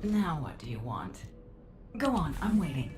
Now what do you want? Go on, I'm waiting.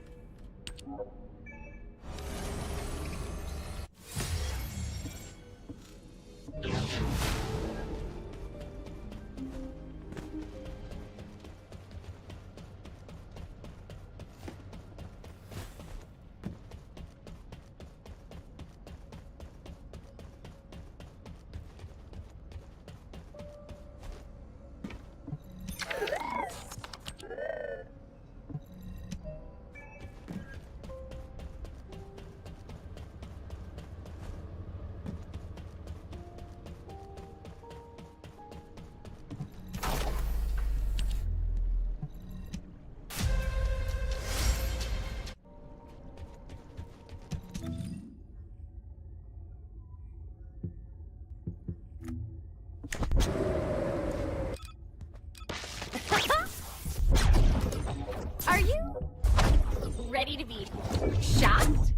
Are you ready to be shocked?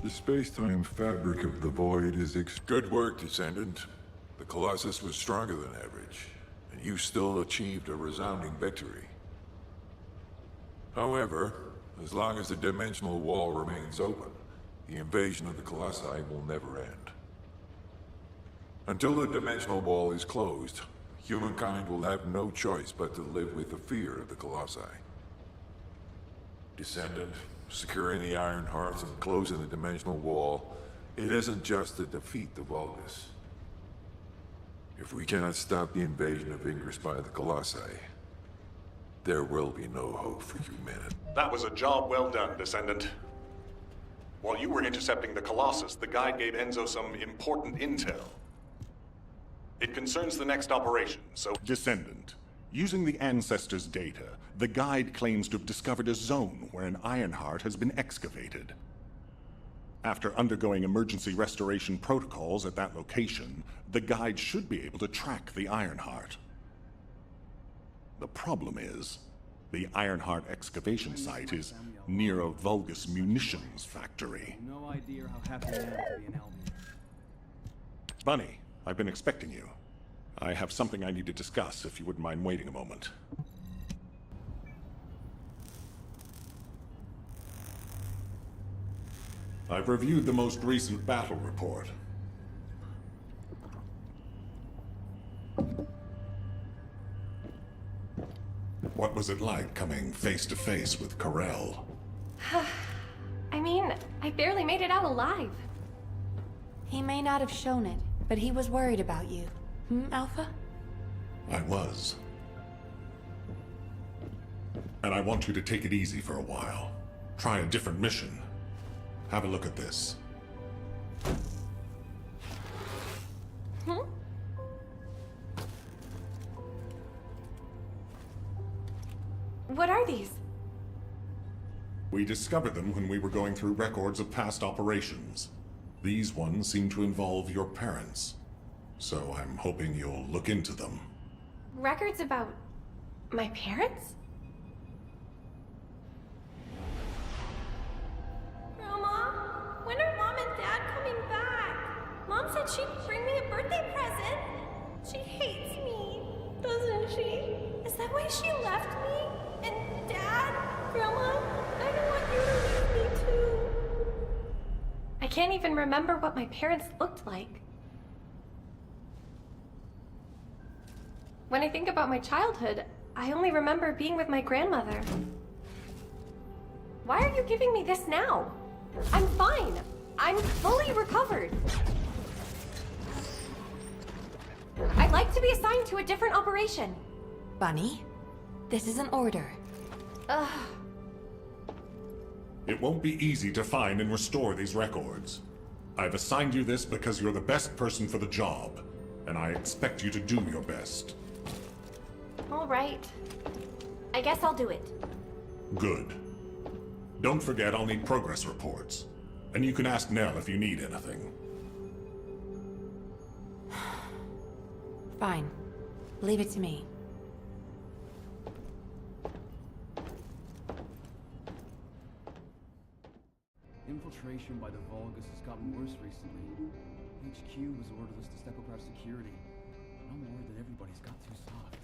The space-time fabric of the void is Good work, Descendant. The Colossus was stronger than average, and you still achieved a resounding victory. However, as long as the dimensional wall remains open, the invasion of the Colossi will never end. Until the dimensional wall is closed, humankind will have no choice but to live with the fear of the Colossi. Descendant, securing the Iron Hearts and closing the dimensional wall, it isn't just to defeat the Vulgus. If we cannot stop the invasion of Ingress by the Colossi, there will be no hope for humanity. That was a job well done, Descendant. While you were intercepting the Colossus, the guide gave Enzo some important intel. It concerns the next operation, so... Descendant, using the Ancestors' data, the guide claims to have discovered a zone where an Ironheart has been excavated. After undergoing emergency restoration protocols at that location, the guide should be able to track the Ironheart. The problem is, the Ironheart excavation site is near a Vulgus munitions factory. No idea how happy I am to be an Albion. Bunny, I've been expecting you. I have something I need to discuss, if you wouldn't mind waiting a moment. I've reviewed the most recent battle report. What was it like coming face to face with Corel? I mean, I barely made it out alive. He may not have shown it, but he was worried about you. Alpha? I was. And I want you to take it easy for a while. Try a different mission. Have a look at this. What are these? We discovered them when we were going through records of past operations. These ones seem to involve your parents. So I'm hoping you'll look into them. Records about my parents? Grandma, when are Mom and Dad coming back? Mom said she'd bring me a birthday present. She hates me, doesn't she? Is that why she left me? And Dad, Grandma, I don't want you to leave me too. I can't even remember what my parents looked like. When I think about my childhood, I only remember being with my grandmother. Why are you giving me this now? I'm fine. I'm fully recovered. I'd like to be assigned to a different operation. Bunny, this is an order. Ugh. It won't be easy to find and restore these records. I've assigned you this because you're the best person for the job, and I expect you to do your best. All right. I guess I'll do it. Good. Don't forget I'll need progress reports. And you can ask Nell if you need anything. Fine. Leave it to me. Infiltration by the Vulgus has gotten worse recently. HQ has ordered us to step up our security. I'm worried that everybody's got too soft.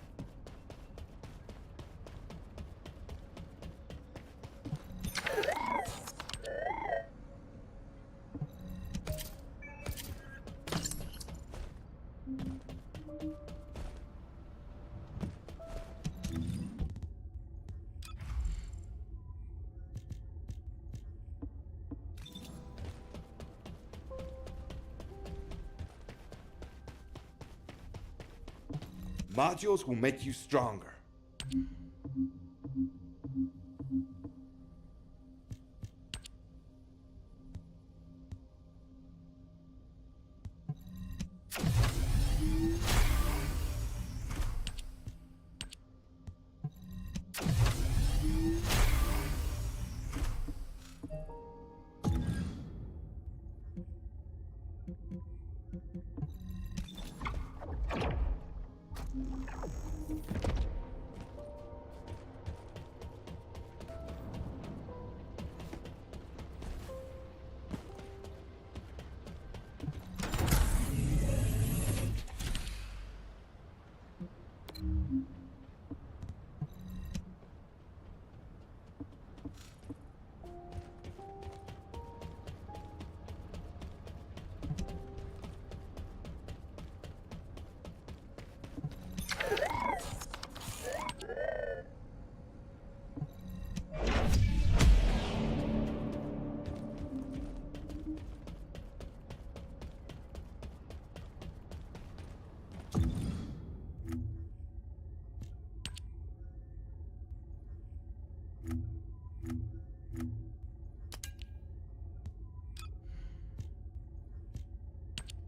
Modules will make you stronger.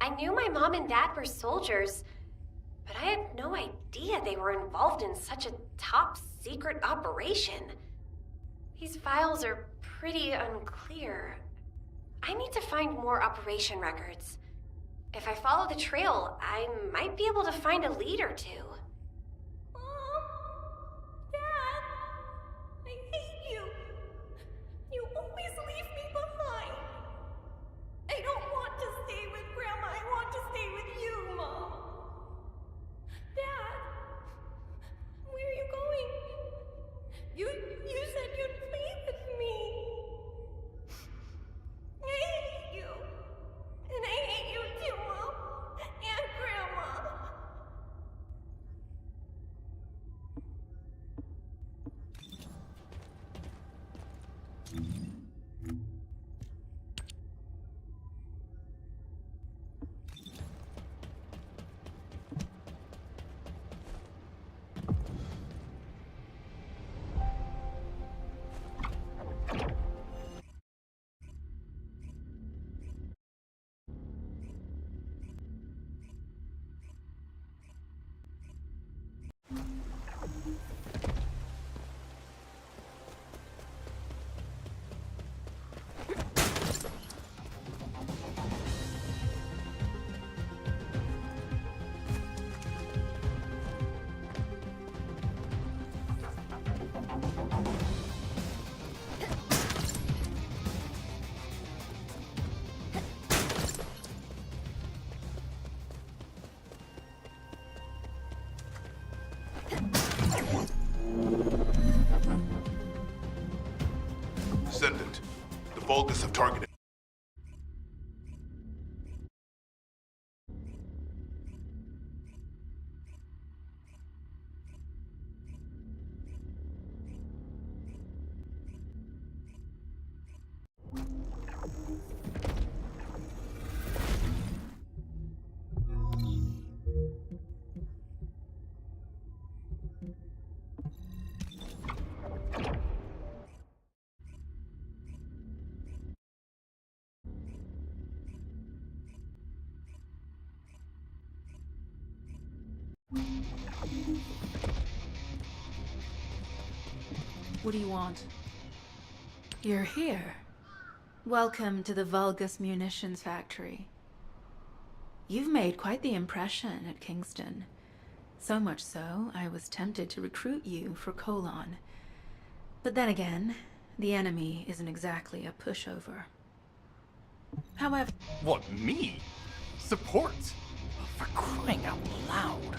I knew my mom and dad were soldiers, but I had no idea they were involved in such a top secret operation. These files are pretty unclear. I need to find more operation records. If I follow the trail, I might be able to find a lead or two. Mom? Dad? I hate you. You always leave me behind. I don't want to stay with Grandma. I want to stay with you, Mom. Dad? Where are you going? You said you'd play with me. I hate you. And I hate you too, Mom. And Grandma. Vulgus have targeted. What do you want? You're here. Welcome to the Vulgus Munitions Factory. You've made quite the impression at Kingston. So much so, I was tempted to recruit you for Colon. But then again, the enemy isn't exactly a pushover. However... What, me? Support? For crying out loud.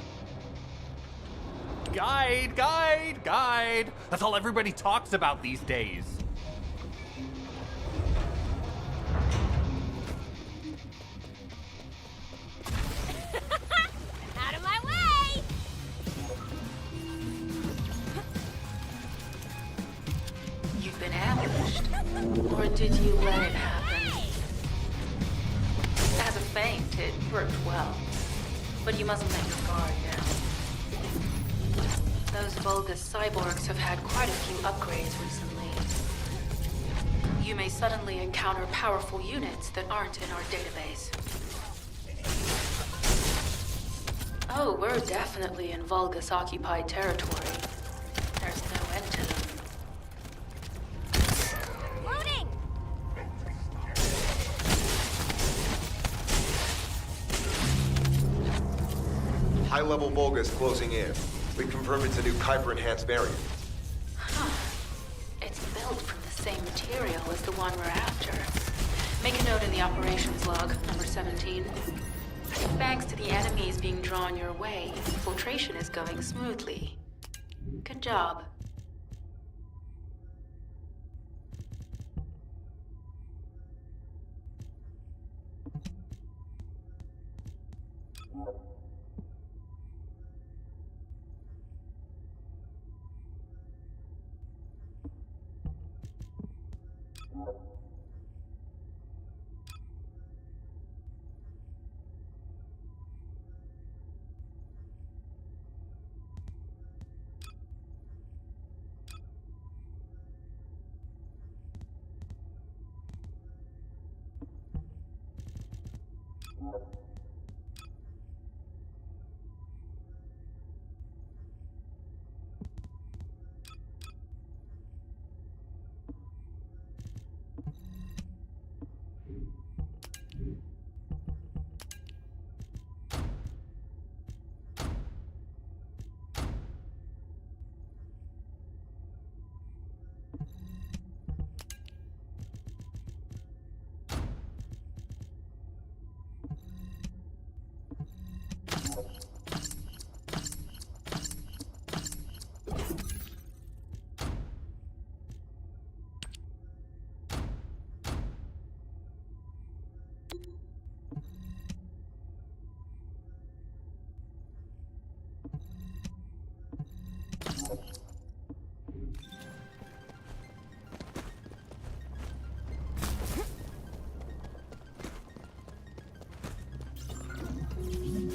Guide, guide, guide! That's all everybody talks about these days. Out of my way! You've been ambushed. Or did you let it happen? As a feint, it worked well. But you mustn't let your guard down. Those Vulgus cyborgs have had quite a few upgrades recently. You may suddenly encounter powerful units that aren't in our database. Oh, we're definitely in Vulgus-occupied territory. There's no end to them. Loading! High-level Vulgus closing in. We confirm it's a new Kuiper-enhanced variant. Huh. It's built from the same material as the one we're after. Make a note in the operations log, number 17. Thanks to the enemies being drawn your way, infiltration is going smoothly. Good job.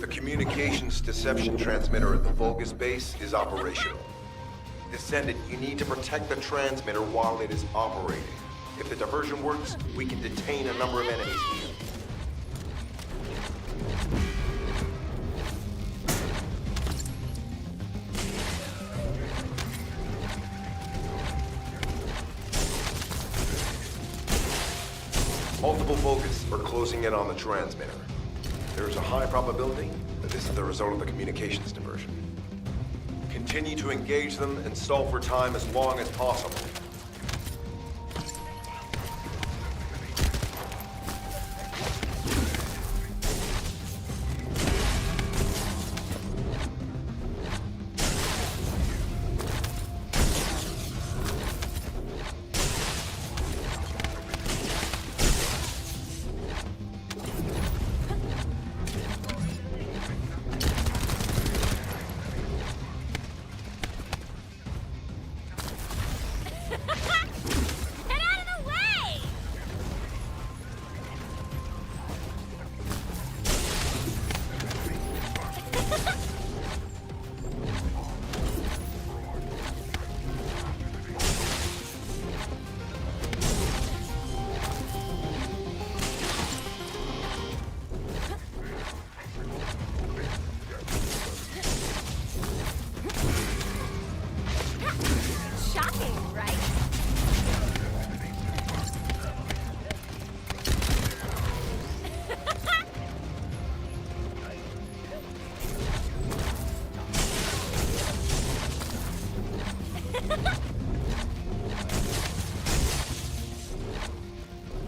The communications deception transmitter at the Vulgus base is operational. Descendant, you need to protect the transmitter while it is operating. If the diversion works, we can detain a number of enemies here. Multiple Vulgus are closing in on the transmitter. There is a high probability that this is the result of the communications diversion. Continue to engage them and stall for time as long as possible.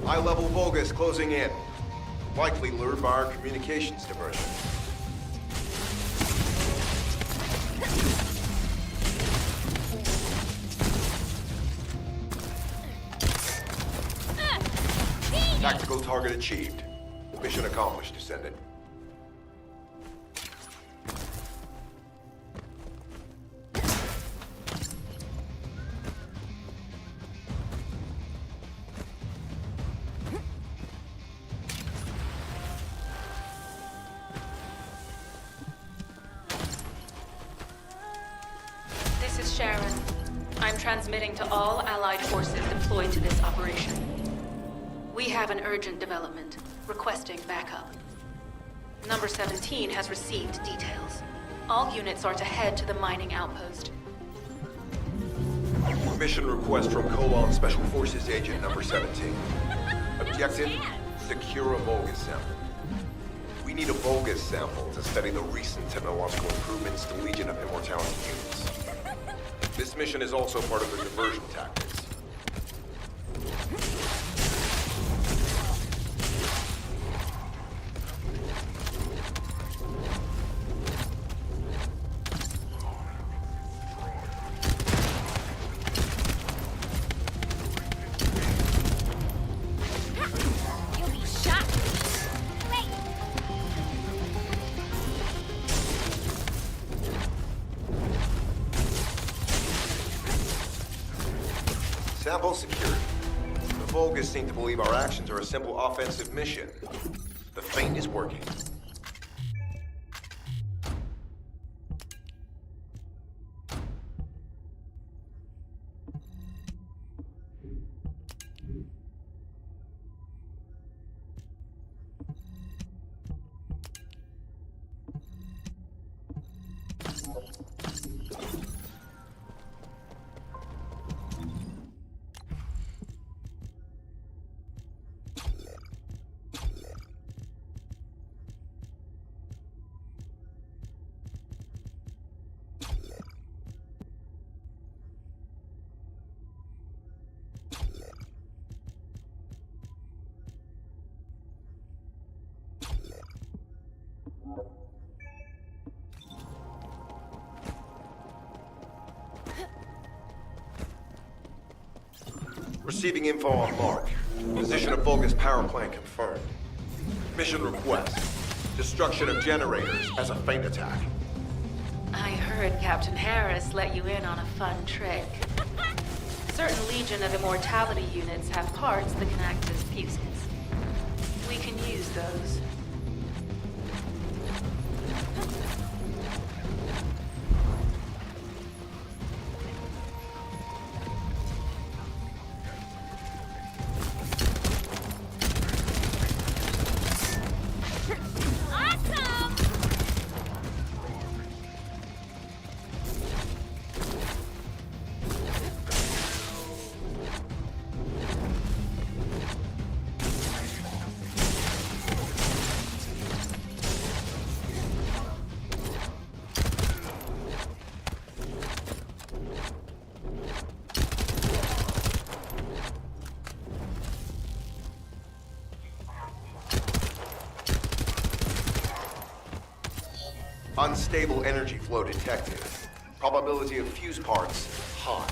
High-level Vulgus closing in. Likely lured by our communications diversion. Tactical target achieved. Mission accomplished, Descendant. This is Sharon. I'm transmitting to all Allied forces deployed to this operation. We have an urgent development, requesting backup. Number 17 has received details. All units are to head to the mining outpost. Mission request from Colon Special Forces Agent number 17. Objective, secure a Vulgus sample. We need a Vulgus sample to study the recent technological improvements to Legion of Immortality units. This mission is also part of the diversion tactics. Sample secured. The Vulgus seem to believe our actions are a simple offensive mission. The feint is working. Receiving info on mark. Position of Vulgus power plant confirmed. Mission request. Destruction of generators as a feint attack. I heard Captain Harris let you in on a fun trick. Certain Legion of Immortality units have parts that can act as fuses. We can use those. Unstable energy flow detected. Probability of fuse parts high.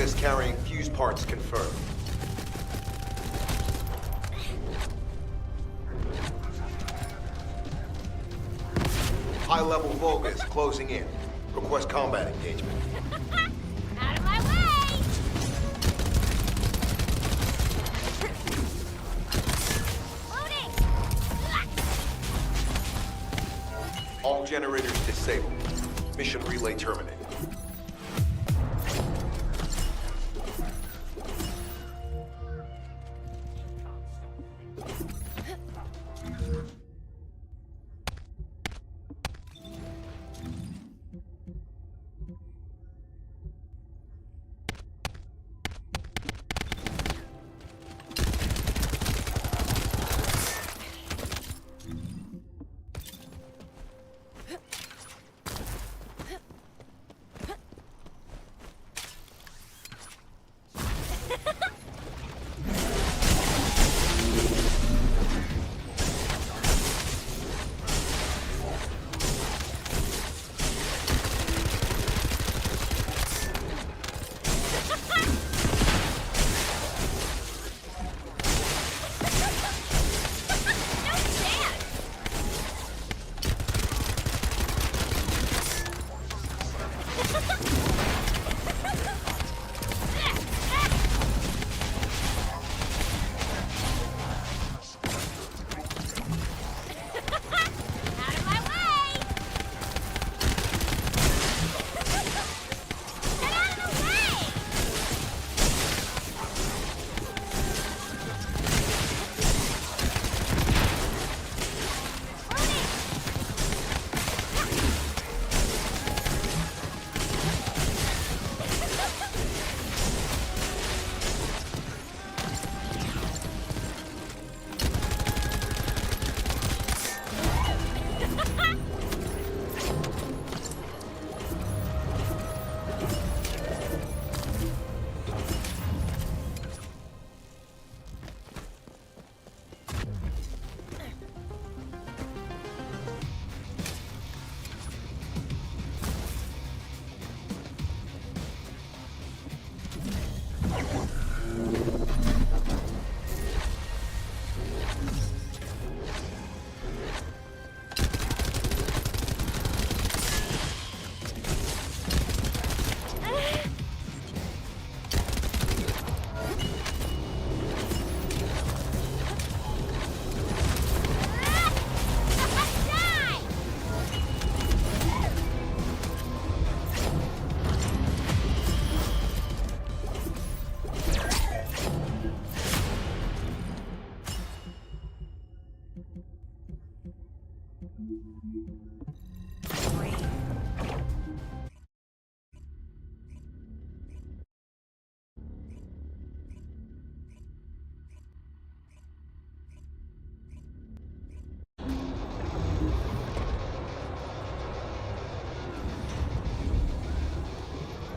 Volgus carrying fuse parts confirmed. High-level Volgus closing in. Request combat engagement. Out of my way! Loading! All generators disabled. Mission relay terminated.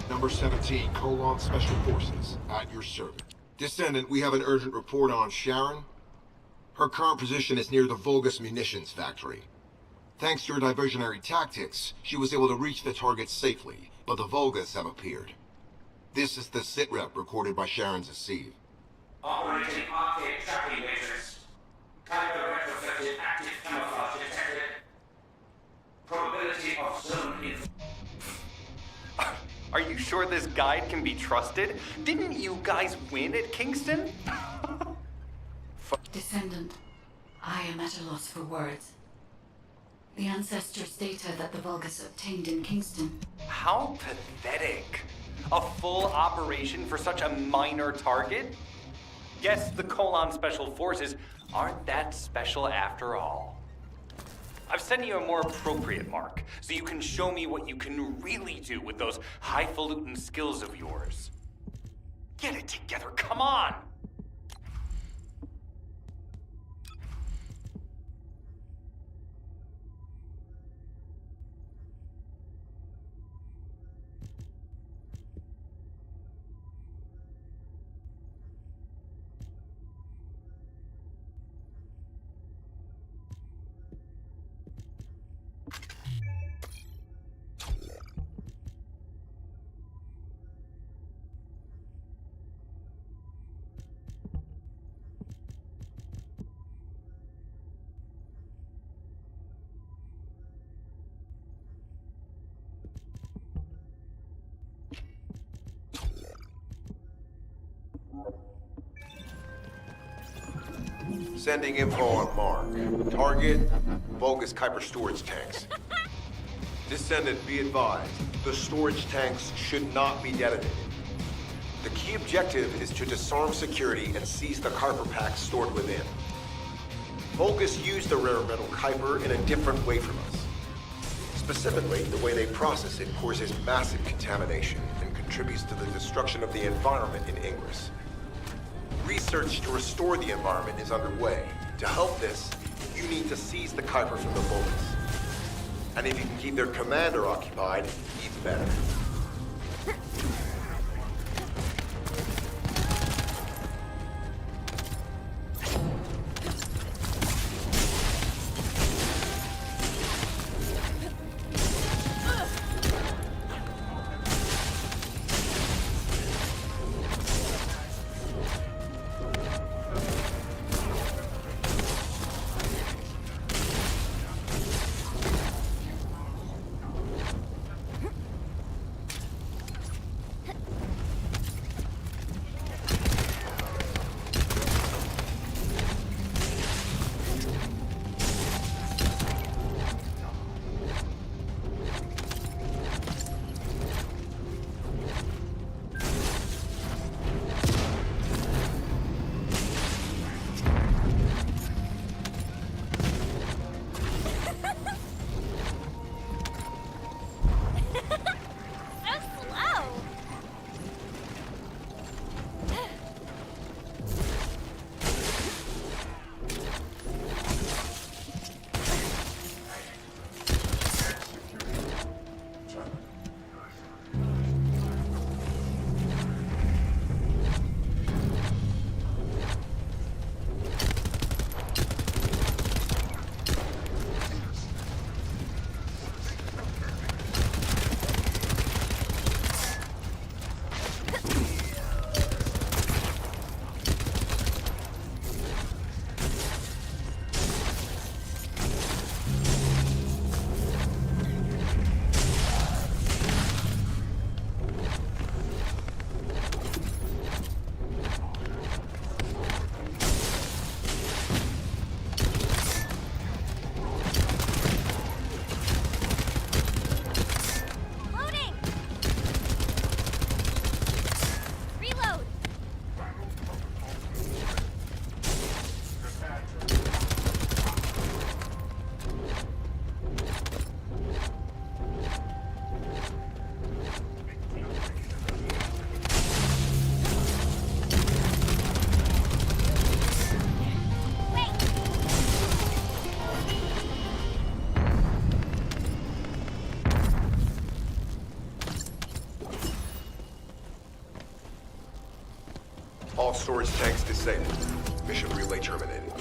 Number 17, Special Forces, at your service. Descendant, we have an urgent report on Sharon. Her current position is near the Volgus munitions factory. Thanks to your diversionary tactics, she was able to reach the target safely, but the Volgus have appeared. This is the sitrep recorded by Sharon's Asive. Operating arcade tracking matrix. Type of retrofitted active camouflage detected. Probability of zone info. Are you sure this guide can be trusted? Didn't you guys win at Kingston? Descendant, I am at a loss for words. The ancestors' data that the Vulgus obtained in Kingston. How pathetic. A full operation for such a minor target? Guess the Special Forces aren't that special after all. I've sent you a more appropriate mark, so you can show me what you can really do with those highfalutin skills of yours. Get it together, come on! Sending info on mark. Target, Vulgus Kuiper storage tanks. Descendant, be advised, the storage tanks should not be detonated. The key objective is to disarm security and seize the Kuiper packs stored within. Vulgus used the rare metal Kuiper in a different way from us. Specifically, the way they process it causes massive contamination and contributes to the destruction of the environment in Ingress. Research to restore the environment is underway. To help this, you need to seize the Kuiper from the Vulgus. And if you can keep their commander occupied, even better. All storage tanks disabled. Mission relay terminated.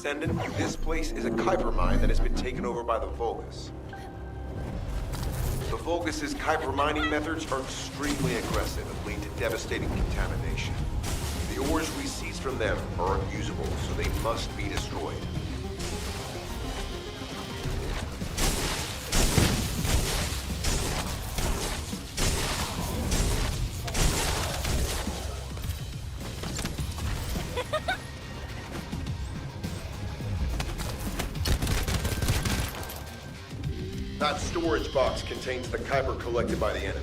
Descendant, this place is a Kuiper mine that has been taken over by the Vulgus. The Vulgus' Kuiper mining methods are extremely aggressive and lead to devastating contamination. The ores we seize from them are unusable, so they must be destroyed. That storage box contains the Kuiper collected by the enemy.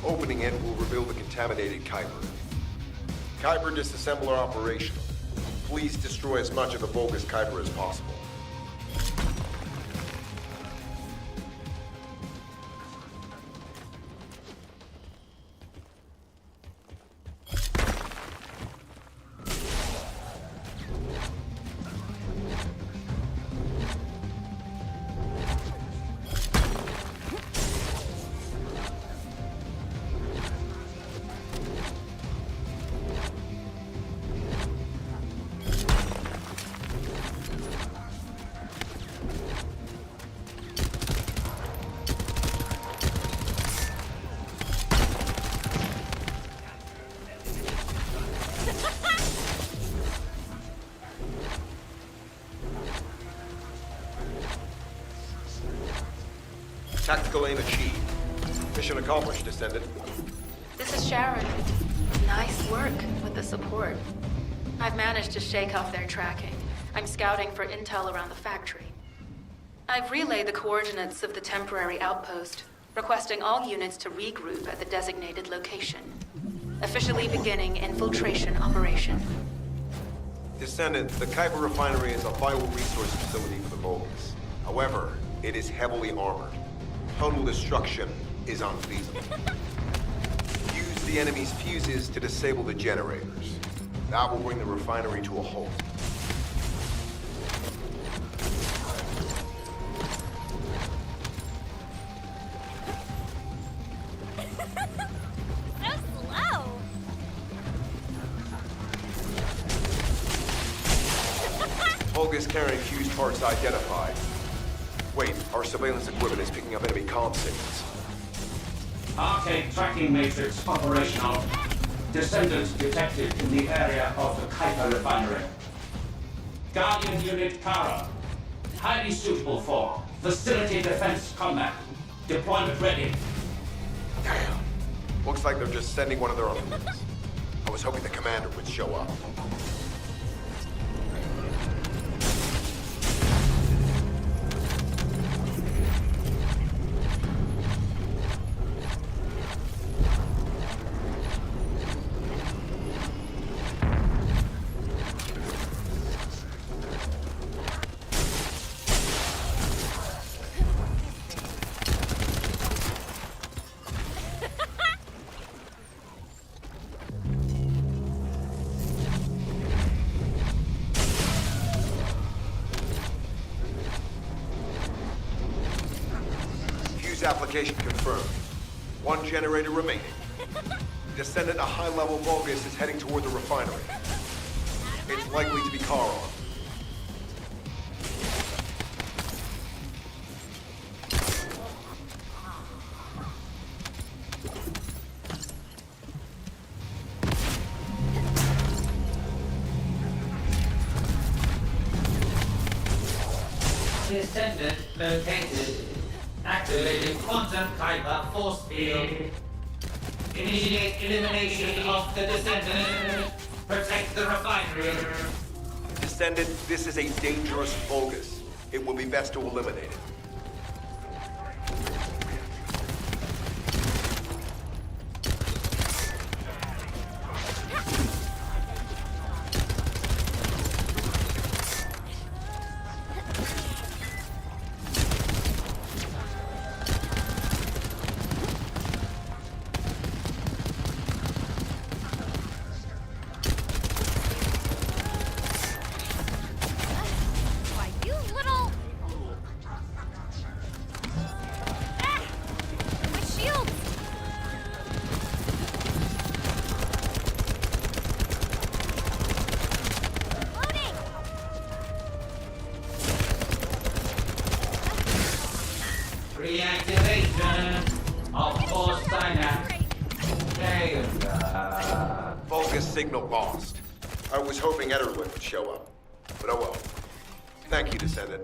Opening it will reveal the contaminated Kuiper. Kuiper disassembler operational. Please destroy as much of the Vulgus Kuiper as possible. Tactical aim achieved. Mission accomplished, Descendant. This is Sharon. Nice work with the support. I've managed to shake off their tracking. I'm scouting for intel around the factory. I've relayed the coordinates of the temporary outpost, requesting all units to regroup at the designated location. Officially beginning infiltration operation. Descendant, the Kuiper refinery is a vital resource facility for the Vulgus. However, it is heavily armored. Total destruction is unfeasible. Use the enemy's fuses to disable the generators. That will bring the refinery to a halt. So slow! Vulgus carrying fused parts identified. Wait, our surveillance equipment is picking up enemy comm signals. Arcade tracking matrix operational. Descendants detected in the area of the Kuiper refinery. Guardian unit Kara. Highly suitable for facility defense combat. Deployment ready. Damn. Looks like they're just sending one of their own units. I was hoping the commander would show up. Application confirmed. One generator remaining. Descendant, a high-level Vulgus is heading toward the refinery. It's likely to be Kara. Descendant located. Activating quantum Kuiper force field. Initiate elimination of the Descendant. Protect the refinery. Descendant, this is a dangerous Vulgus. It will be best to eliminate it. signal lost. I was hoping Ederlin would show up. But oh well. Thank you, Descendant.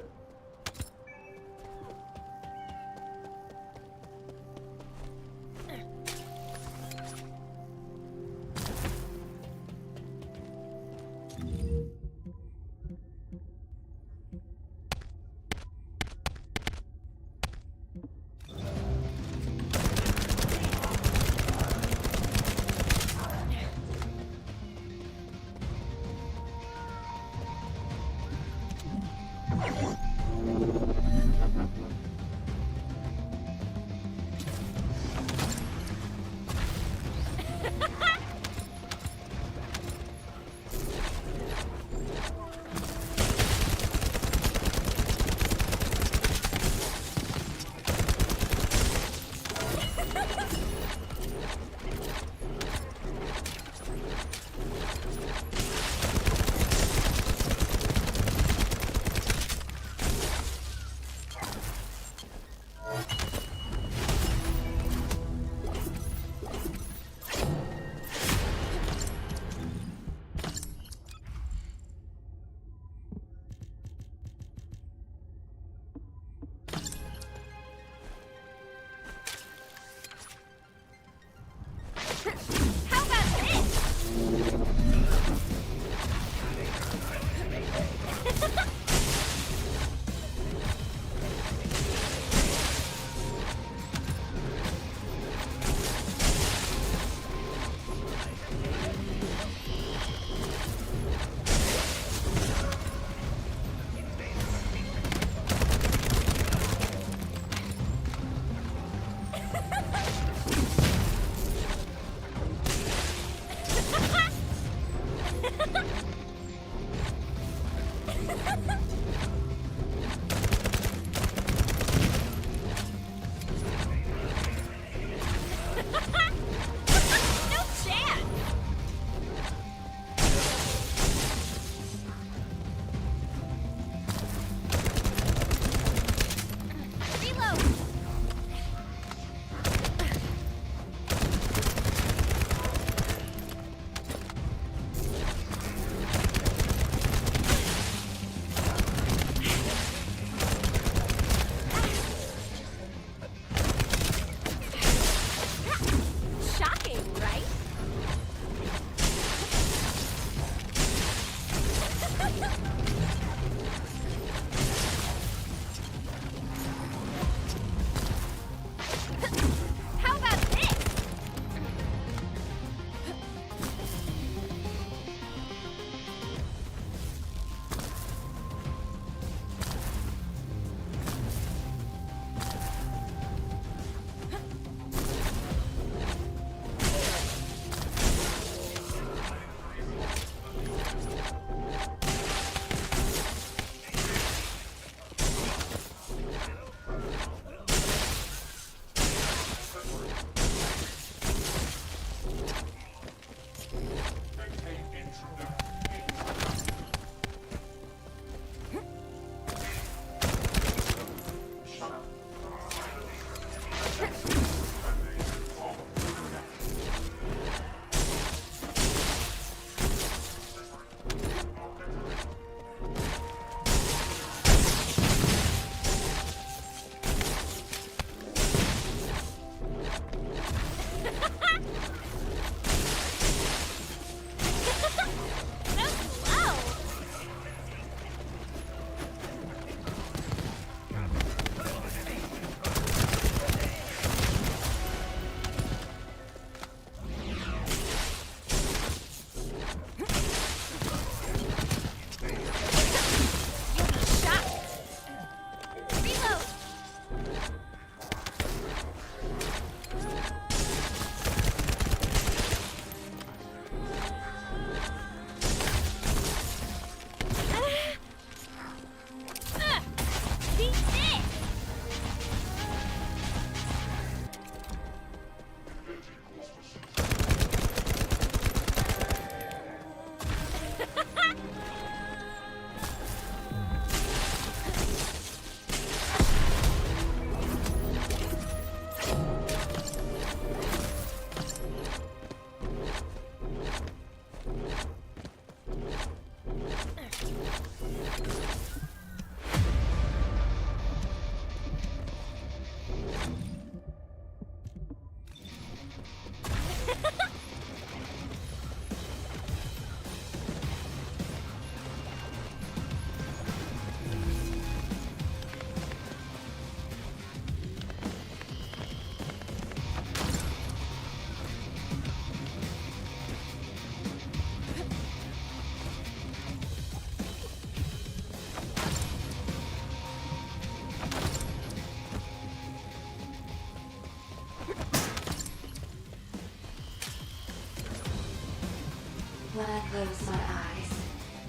When I close my eyes,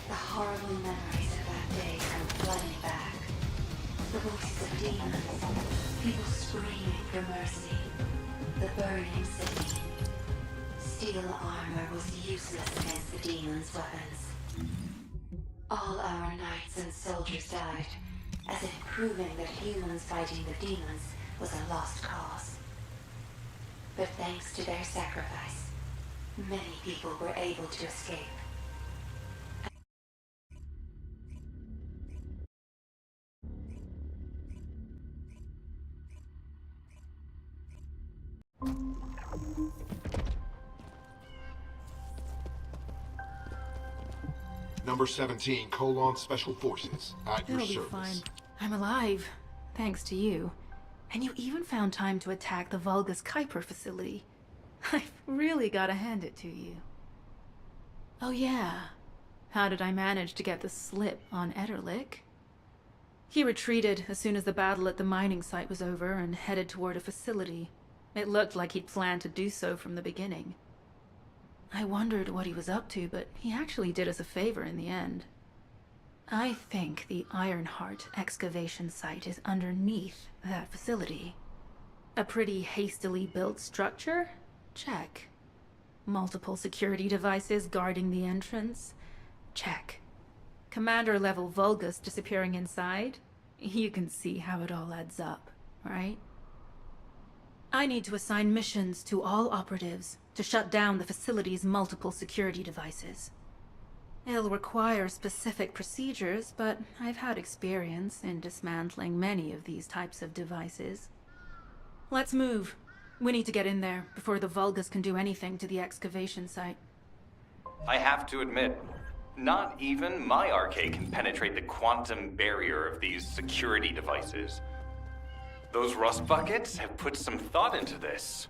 the horrible memories of that day come flooding back. The voices of demons, people screaming for mercy, the burning city. Steel armor was useless against the demons' weapons. All our knights and soldiers died, as if proving that humans fighting the demons was a lost cause. But thanks to their sacrifice, many people were able to escape. Number 17, Special Forces, at your It'll be service. fine. I'm alive, thanks to you. And you even found time to attack the Vulgus Kuiper facility. I've really gotta hand it to you. Oh yeah, how did I manage to get the slip on Ederlich? He retreated as soon as the battle at the mining site was over and headed toward a facility. It looked like he'd planned to do so from the beginning. I wondered what he was up to, but he actually did us a favor in the end. I think the Ironheart excavation site is underneath that facility. A pretty hastily built structure? Check. Multiple security devices guarding the entrance? Check. Commander-level Vulgus disappearing inside? You can see how it all adds up, right? I need to assign missions to all operatives to shut down the facility's multiple security devices. It'll require specific procedures, but I've had experience in dismantling many of these types of devices. Let's move. We need to get in there before the Vulgus can do anything to the excavation site. I have to admit, not even my arcade can penetrate the quantum barrier of these security devices. Those rust buckets have put some thought into this.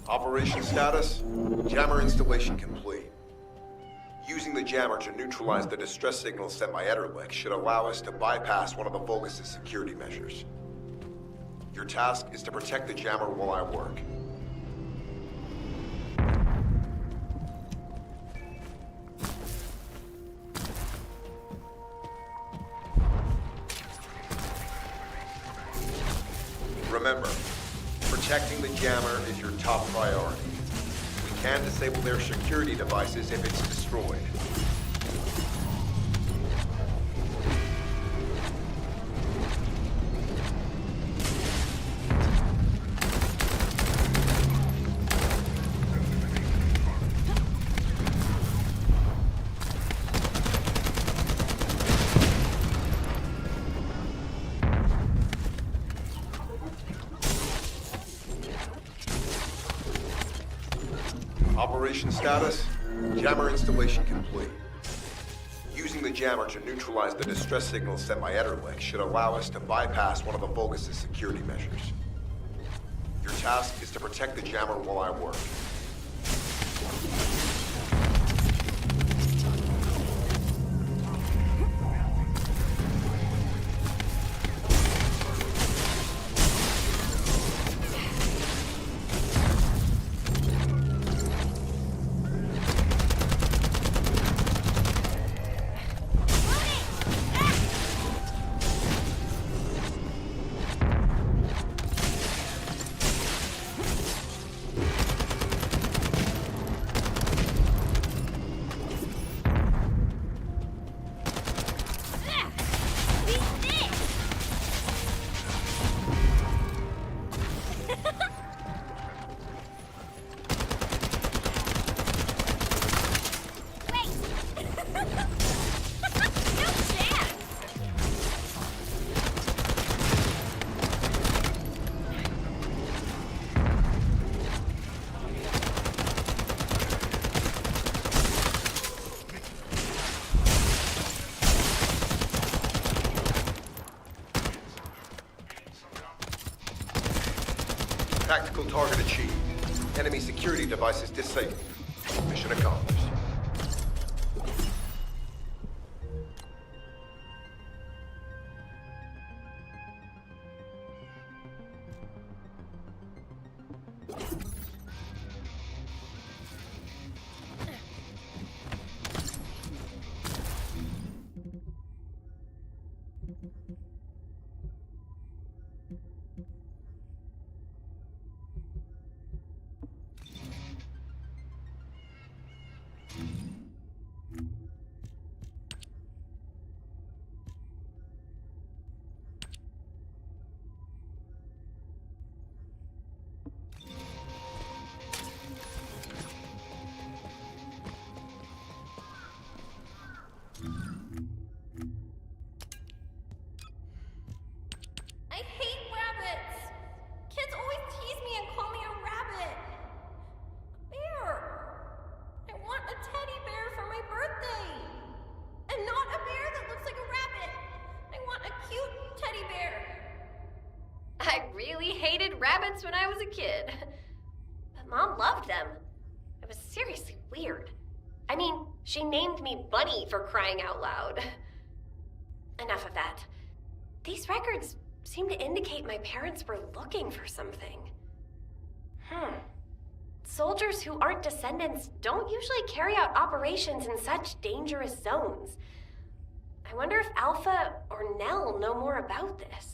Operation status, jammer installation complete. Using the jammer to neutralize the distress signal sent by Ederlich should allow us to bypass one of the Vulgus' security measures. Your task is to protect the jammer while I work. Remember, protecting the jammer is your top priority. We can disable their security devices if it's destroyed. Operation status, jammer installation complete. Using the jammer to neutralize the distress signal sent by Ederlich should allow us to bypass one of the Vulgus' security measures. Your task is to protect the jammer while I work. Tactical target achieved. Enemy security devices disabled. Mission accomplished. I hate rabbits! Kids always tease me and call me a rabbit. Bear! I want a teddy bear for my birthday! And not a bear that looks like a rabbit! I want a cute teddy bear! I really hated rabbits when I was a kid. But Mom loved them. It was seriously weird. I mean, she named me Bunny for crying out loud. Enough of that. These records seem to indicate my parents were looking for something. Soldiers who aren't descendants don't usually carry out operations in such dangerous zones. I wonder if Alpha or Nell know more about this.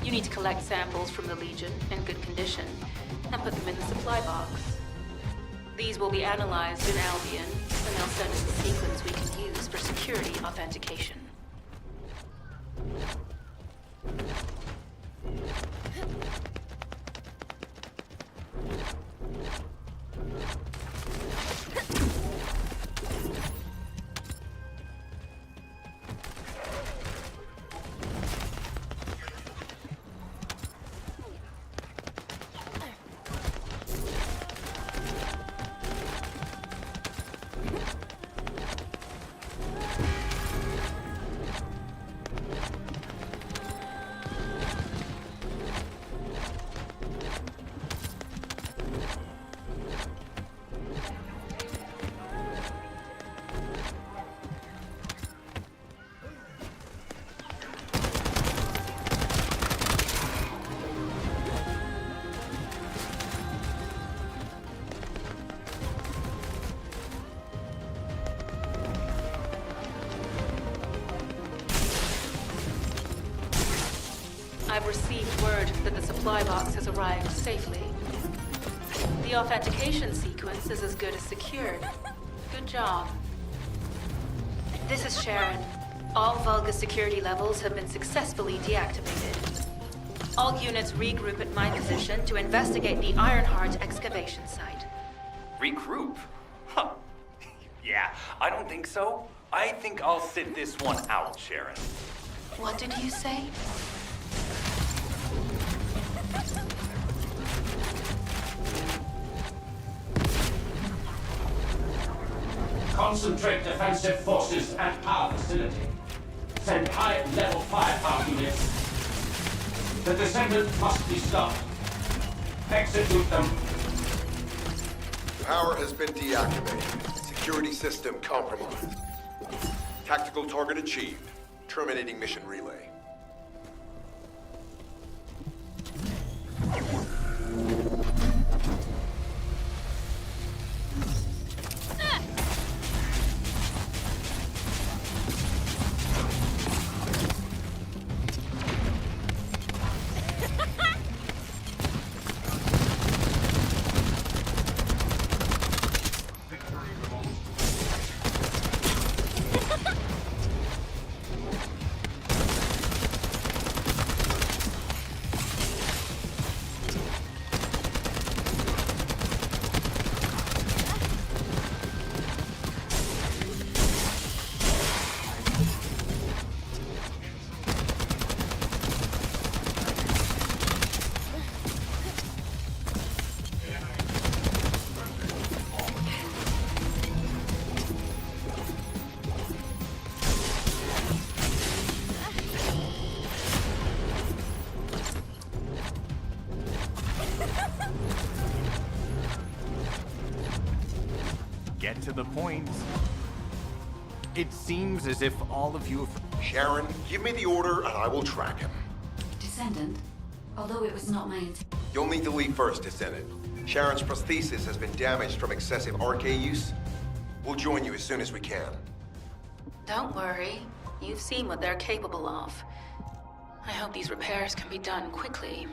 You need to collect samples from the Legion in good condition and put them in the supply box. These will be analyzed in Albion, and they'll send us a sequence we can use for security authentication. have received word that the supply box has arrived safely. The authentication sequence is as good as secured. Good job. This is Sharon. All Vulgus security levels have been successfully deactivated. All units regroup at my position to investigate the Ironheart excavation site. Regroup? Huh. Yeah, I don't think so. I think I'll sit this one out, Sharon. What did you say? Concentrate defensive forces at our facility. Send high-level firepower units. The Descendant must be stopped. Execute them. Power has been deactivated. Security system compromised. Tactical target achieved. Terminating mission relay. Get to the point. It seems as if all of you have... Sharon, give me the order and I will track him. Descendant, although it was not my intent. You'll need to leave first, Descendant. Sharon's prosthesis has been damaged from excessive RK use. We'll join you as soon as we can. Don't worry. You've seen what they're capable of. I hope these repairs can be done quickly.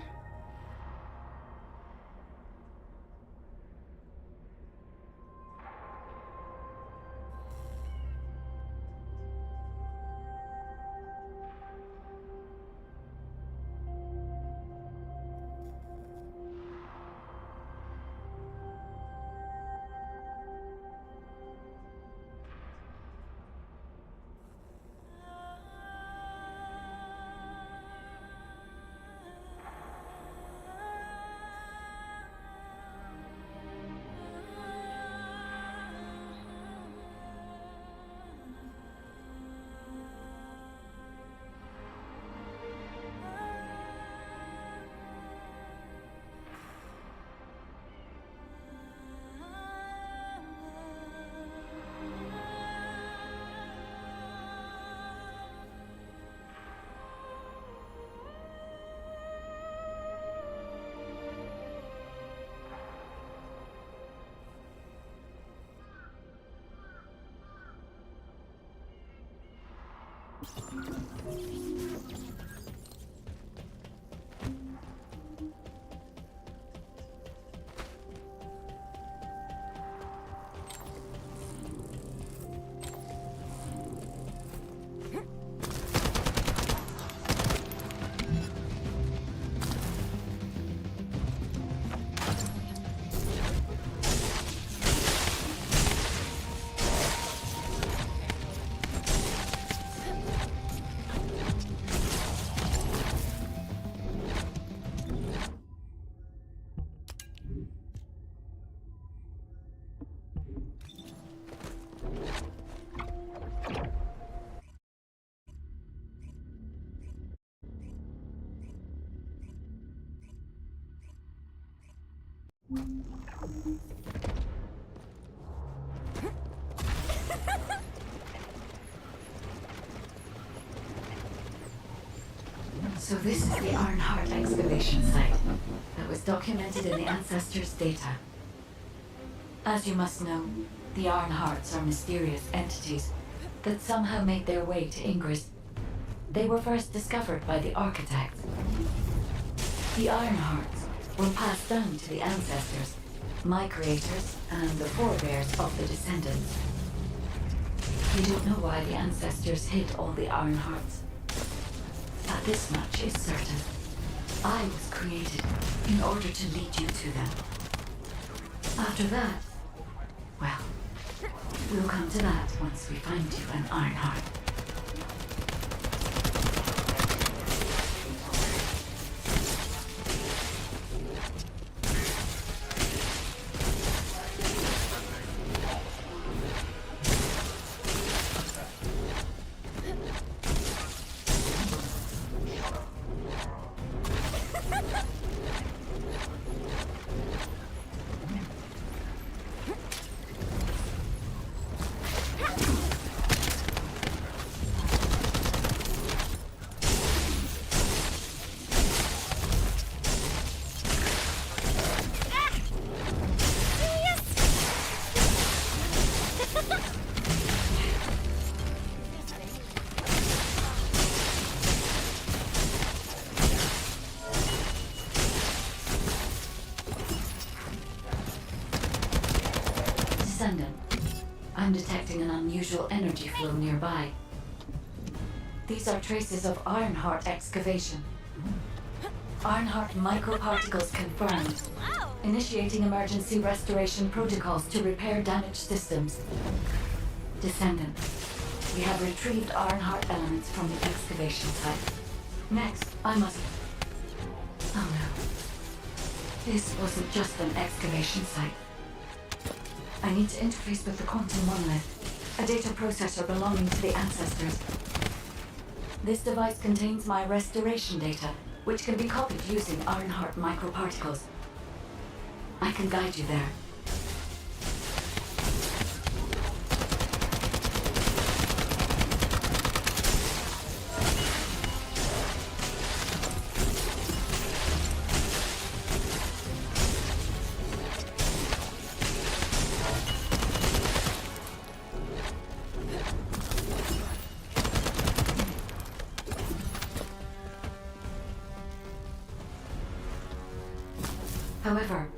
So this is the Ironheart excavation site that was documented in the Ancestors' data. As you must know, the Ironhearts are mysterious entities that somehow made their way to Ingress. They were first discovered by the architects, The Iron Hearts were passed down to the ancestors, my creators, and the forebears of the Descendants. We don't know why the ancestors hid all the Iron Hearts, but this much is certain. I was created in order to lead you to them. After that, well, we'll come to that once we find you an Iron Heart. Descendant, I'm detecting an unusual energy flow nearby. These are traces of Ironheart excavation. Ironheart microparticles confirmed. Initiating emergency restoration protocols to repair damaged systems. Descendant, we have retrieved Ironheart elements from the excavation site. Next, I must... Oh no. This wasn't just an excavation site. I need to interface with the quantum monolith, a data processor belonging to the ancestors. This device contains my restoration data, which can be copied using Ironheart microparticles. I can guide you there. However,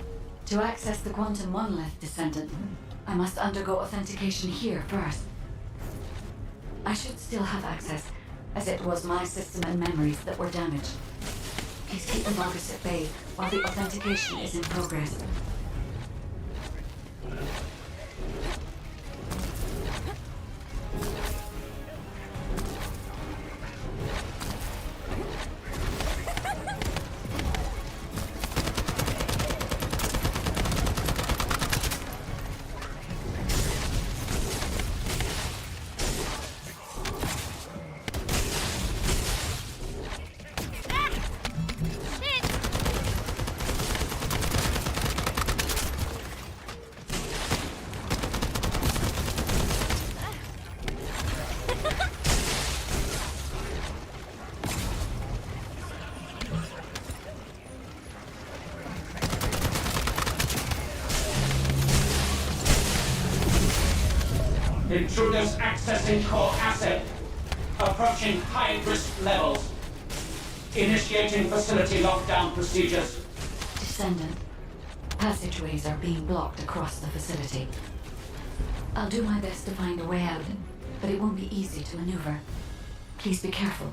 to access the quantum monolith, Descendant, I must undergo authentication here first. I should still have access, as it was my system and memories that were damaged. Please keep the Vulgus at bay while the authentication is in progress. Intruders accessing core asset. Approaching high-risk levels. Initiating facility lockdown procedures. Descendant, passageways are being blocked across the facility. I'll do my best to find a way out, but it won't be easy to maneuver. Please be careful.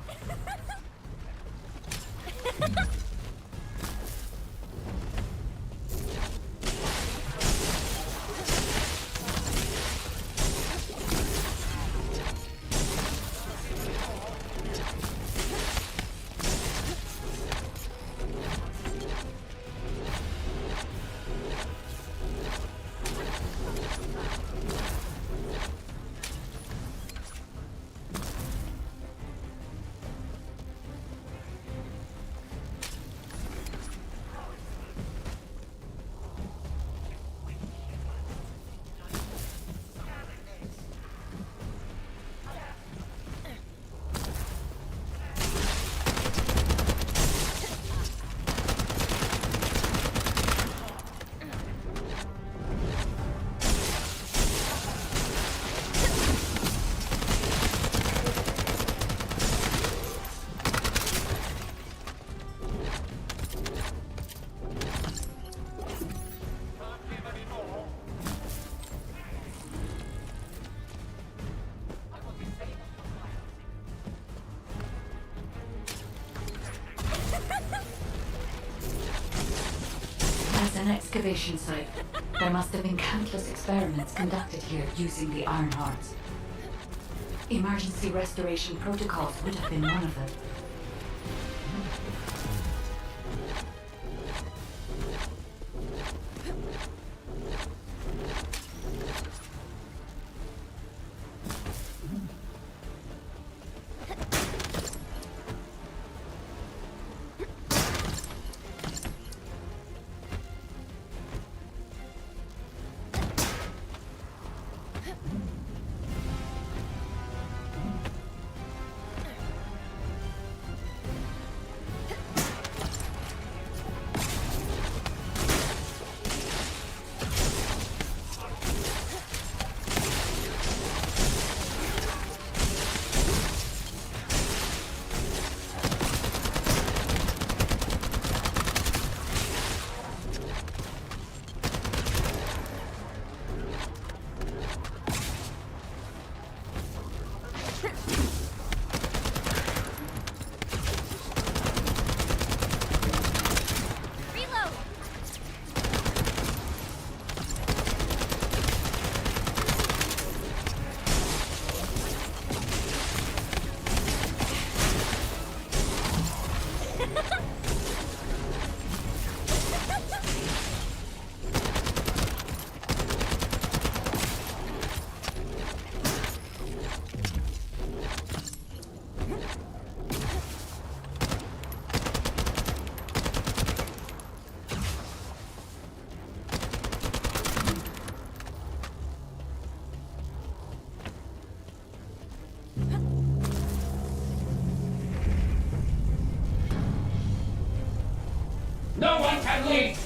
excavation site. There must have been countless experiments conducted here using the Iron Hearts. Emergency restoration protocols would have been one of them. No one can lead!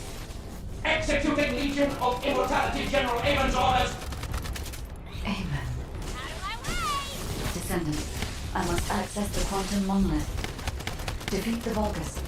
Executing Legion of Immortality General Amon's orders! Amen. Descendant, I must access the quantum monolith. Defeat the Vulgus.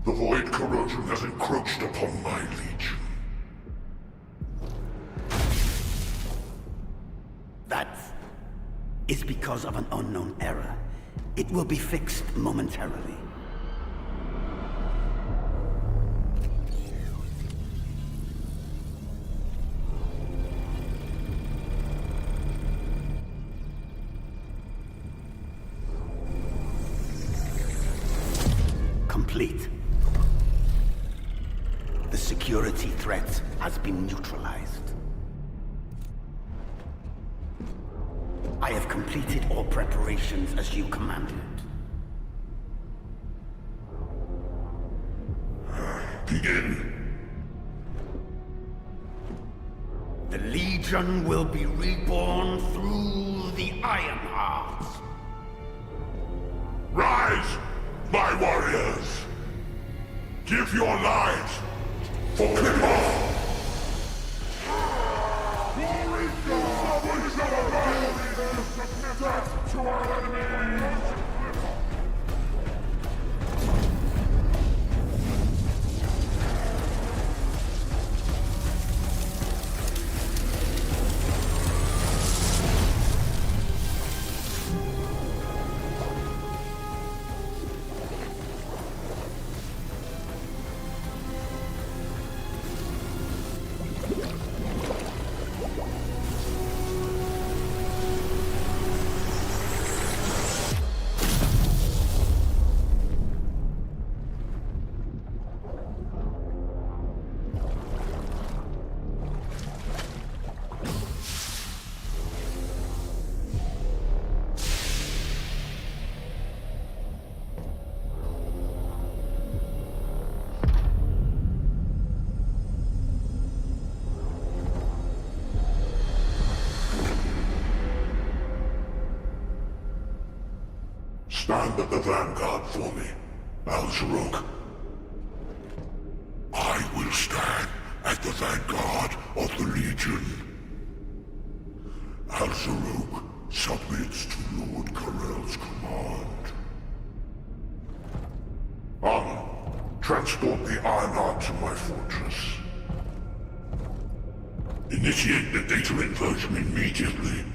The void corrosion has encroached upon my legion. That is because of an unknown error. It will be fixed momentarily. Complete. The security threat has been neutralized. I have completed all preparations as you commanded. Begin. The Legion will be reborn through the Iron Heart. Rise, my warriors! Give your lives for kickoff! Glory to our enemies! Stand at the vanguard for me, Al-Zaruk. I will stand at the vanguard of the Legion. Al-Zaruk submits to Lord Karel's command. Transport the Ironheart to my fortress. Initiate the data inversion immediately.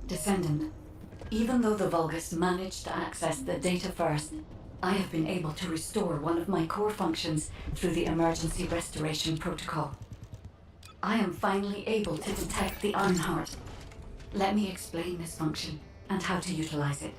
Descendant, even though the Vulgus managed to access the data first, I have been able to restore one of my core functions through the emergency restoration protocol. I am finally able to detect the Ironheart. Let me explain this function and how to utilize it.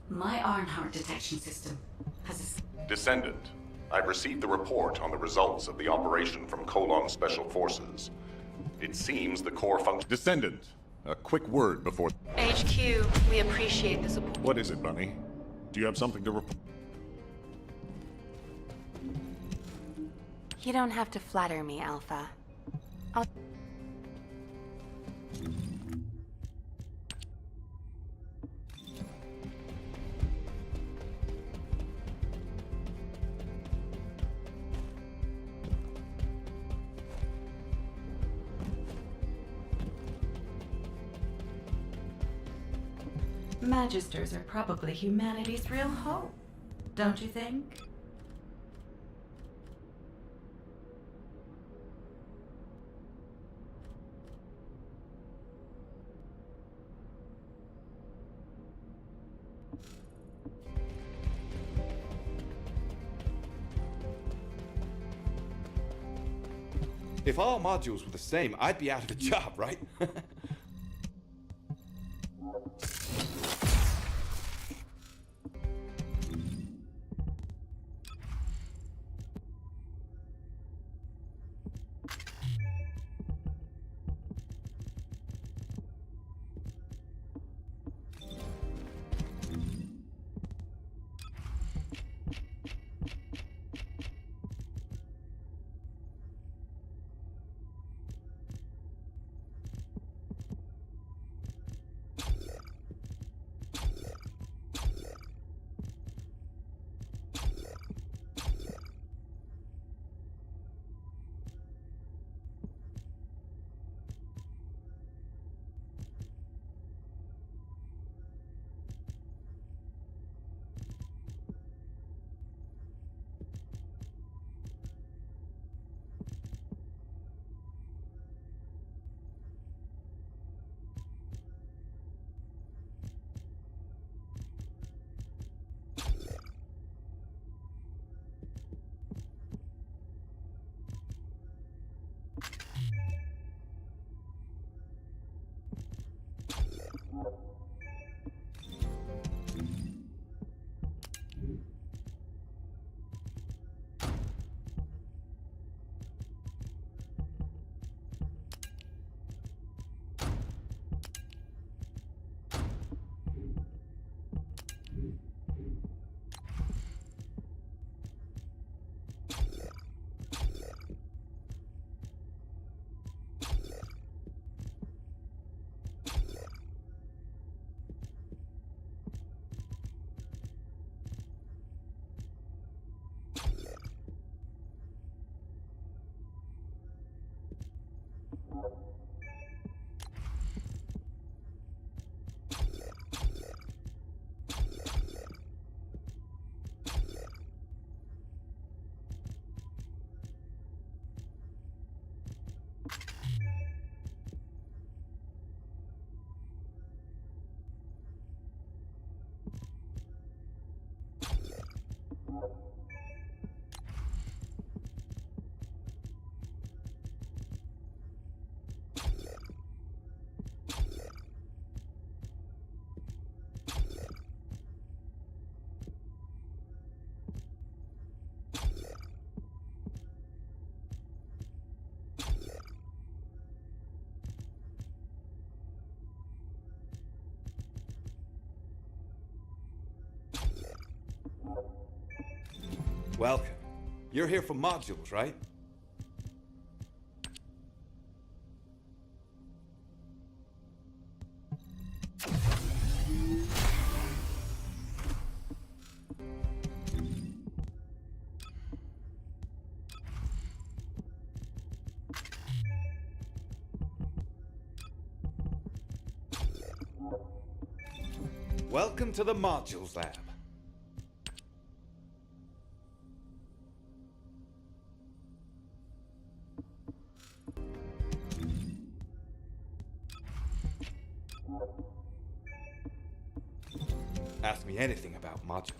My Ironheart detection system has a... Descendant, I've received the report on the results of the operation from Colon's Special Forces. It seems the core function... Descendant, a quick word before... HQ, we appreciate the support. What is it, Bunny? Do you have something to report? You don't have to flatter me, Alpha. I'll... Magisters are probably humanity's real hope, don't you think? If all modules were the same, I'd be out of a job, right? Welcome. You're here for modules, right? Welcome to the modules lab. Ask me anything about modules.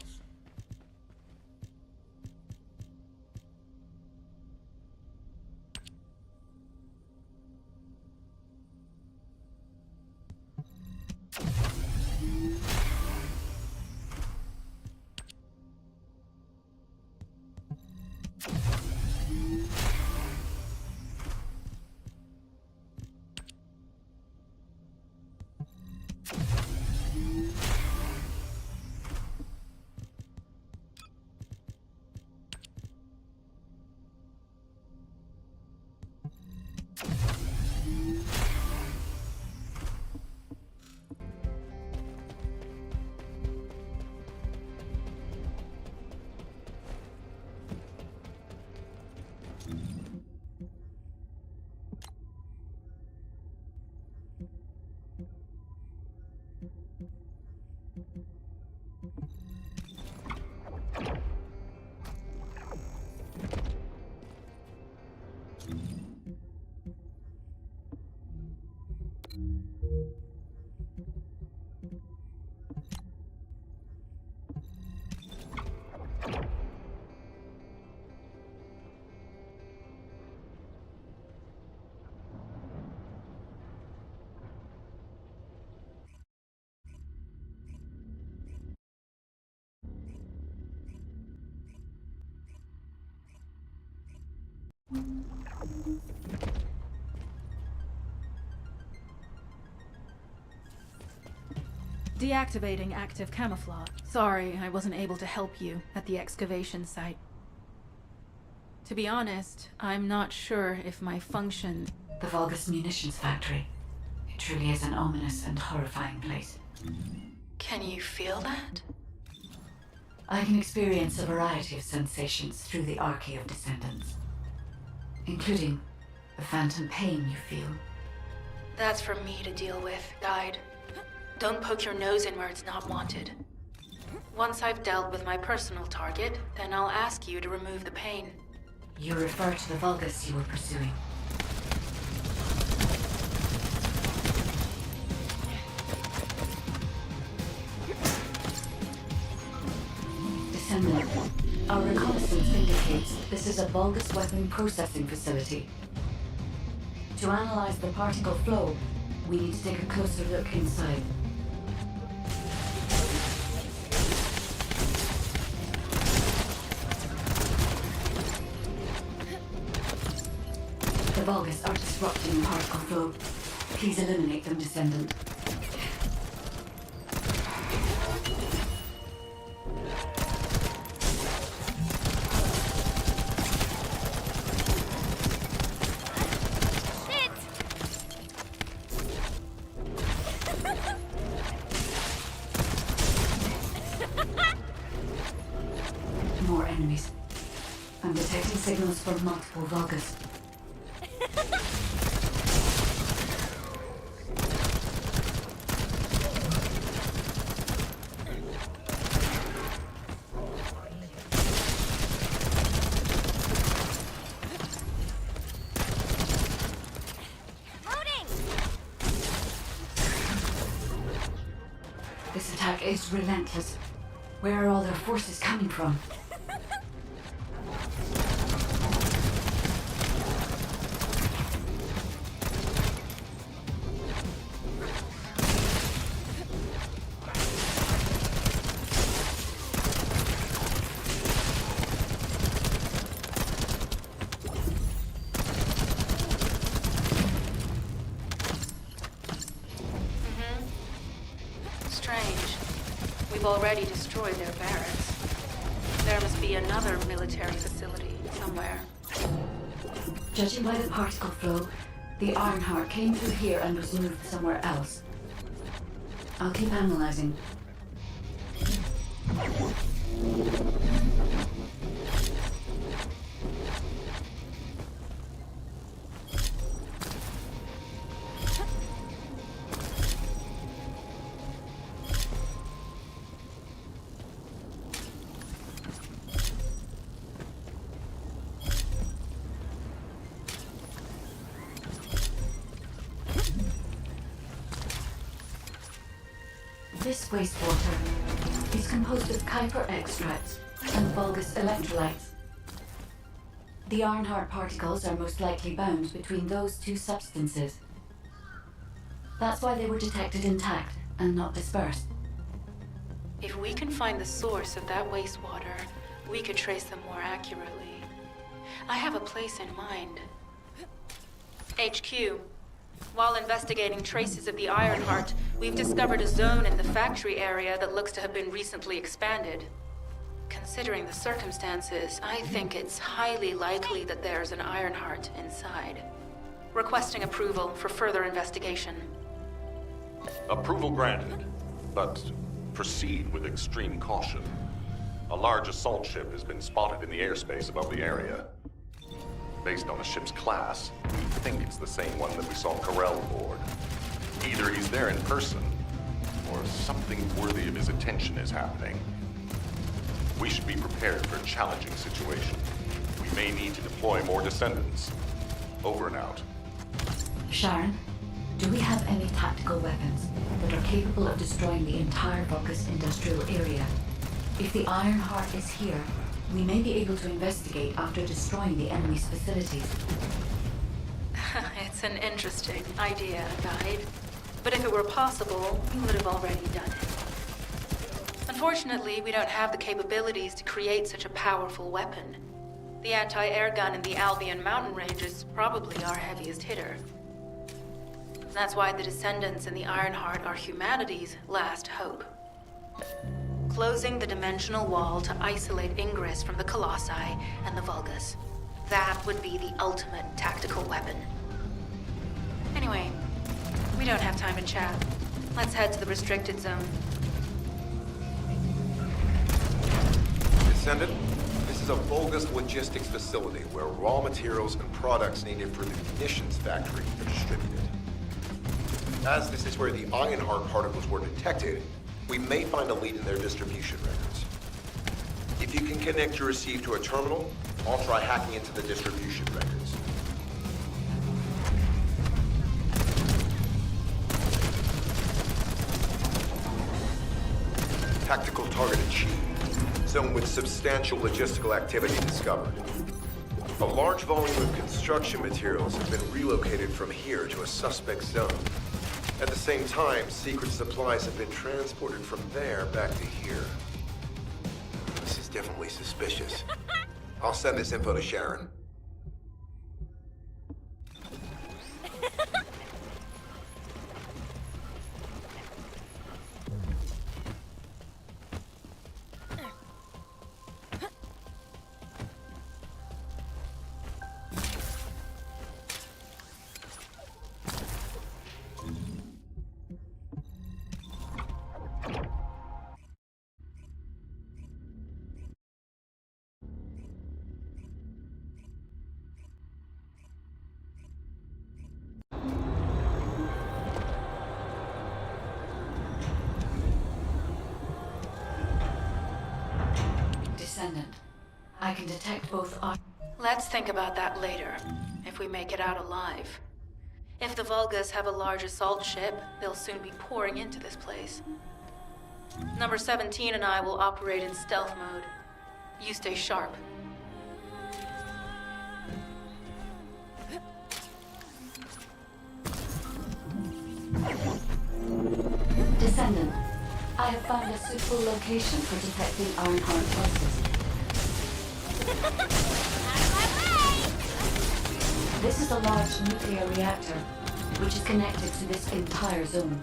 Deactivating active camouflage. Sorry, I wasn't able to help you at the excavation site. To be honest, I'm not sure if my function... The Vulgus munitions factory. It truly is an ominous and horrifying place. Can you feel that? I can experience a variety of sensations through the archy of descendants, including the phantom pain you feel. That's for me to deal with, Guide. Don't poke your nose in where it's not wanted. Once I've dealt with my personal target, then I'll ask you to remove the pain. You refer to the Vulgus you were pursuing. Descendant, our reconnaissance indicates this is a Vulgus weapon processing facility. To analyze the particle flow, we need to take a closer look inside. The Vulgus are disrupting the particle flow. Please eliminate them, Descendant. More enemies. I'm detecting signals from multiple Vulgus. This attack is relentless. Where are all their forces coming from? Strange. We've already destroyed their barracks. There must be another military facility somewhere. Judging by the particle flow, the Ironheart came through here and was moved somewhere else. I'll keep analyzing. This wastewater is composed of Kuiper extracts and Vulgus electrolytes. The Ironheart particles are most likely bound between those two substances. That's why they were detected intact and not dispersed. If we can find the source of that wastewater, we could trace them more accurately. I have a place in mind. HQ. While investigating traces of the Ironheart, we've discovered a zone in the factory area that looks to have been recently expanded. Considering the circumstances, I think it's highly likely that there's an Ironheart inside. Requesting approval for further investigation. Approval granted, but proceed with extreme caution. A large assault ship has been spotted in the airspace above the area. Based on the ship's class, we think it's the same one that we saw Corell aboard. Either he's there in person, or something worthy of his attention is happening. We should be prepared for a challenging situation. We may need to deploy more Descendants. Over and out. Sharon, do we have any tactical weapons that are capable of destroying the entire Vulgus industrial area? If the Ironheart is here, we may be able to investigate after destroying the enemy's facilities. It's an interesting idea, Guide. But if it were possible, we would have already done it. Unfortunately, we don't have the capabilities to create such a powerful weapon. The anti-air gun in the Albion mountain range is probably our heaviest hitter. That's why the Descendants and the Ironheart are humanity's last hope. Closing the dimensional wall to isolate Ingress from the Colossi and the Vulgus. That would be the ultimate tactical weapon. Anyway, we don't have time to chat. Let's head to the restricted zone. Descendant, this is a Vulgus logistics facility where raw materials and products needed for the munitions factory are distributed. As this is where the Ironheart particles were detected, we may find a lead in their distribution records. If you can connect your receive to a terminal, I'll try hacking into the distribution records. Tactical target achieved. Zone with substantial logistical activity discovered. A large volume of construction materials have been relocated from here to a suspect zone. At the same time, secret supplies have been transported from there back to here. This is definitely suspicious. I'll send this info to Sharon. Descendant, I can detect both Let's think about that later, if we make it out alive. If the Vulgus have a large assault ship, they'll soon be pouring into this place. Number 17 and I will operate in stealth mode. You stay sharp. Descendant, I have found a suitable location for detecting Ironheart pulses. This is a large nuclear reactor, which is connected to this entire zone.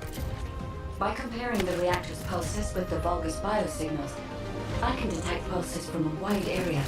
By comparing the reactor's pulses with the Vulgus biosignals, I can detect pulses from a wide area.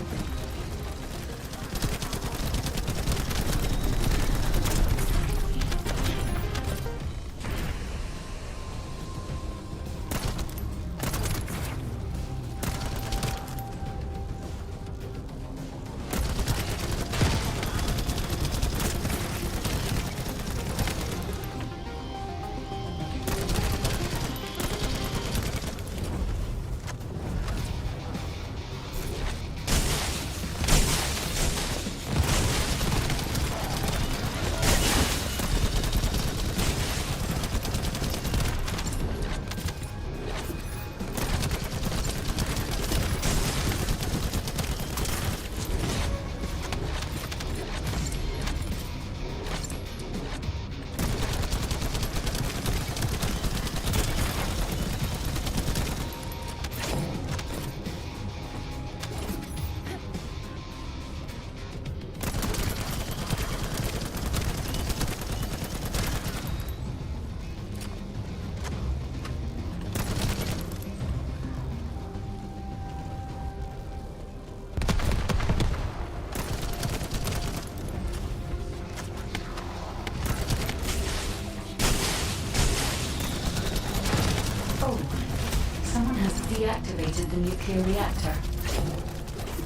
Deactivated the nuclear reactor.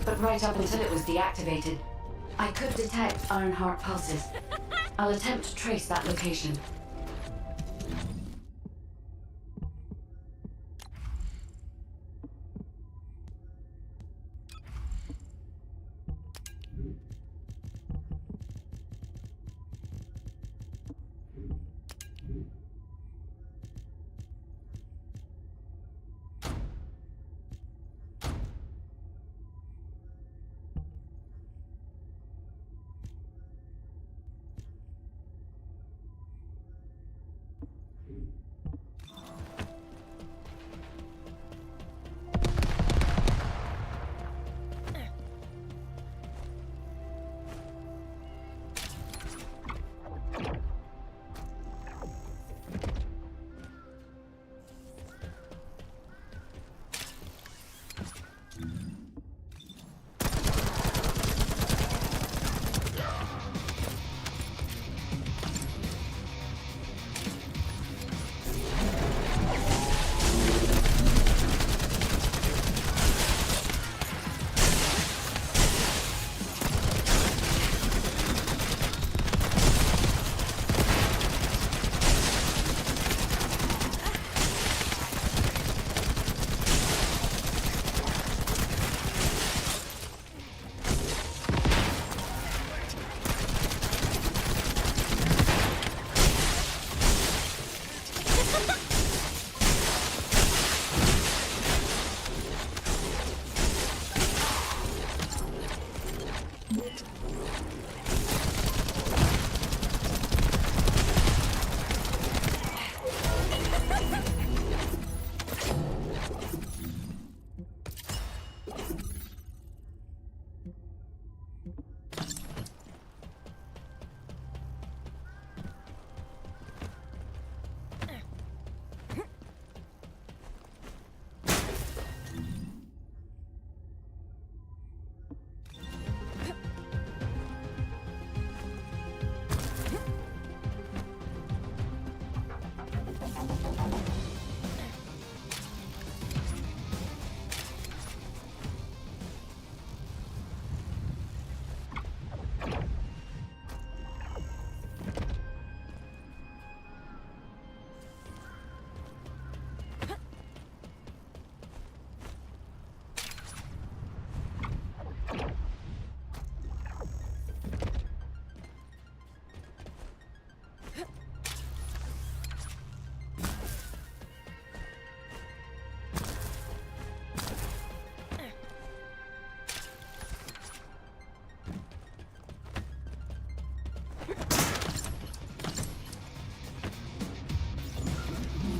But right up until it was deactivated, I could detect Ironheart pulses. I'll attempt to trace that location.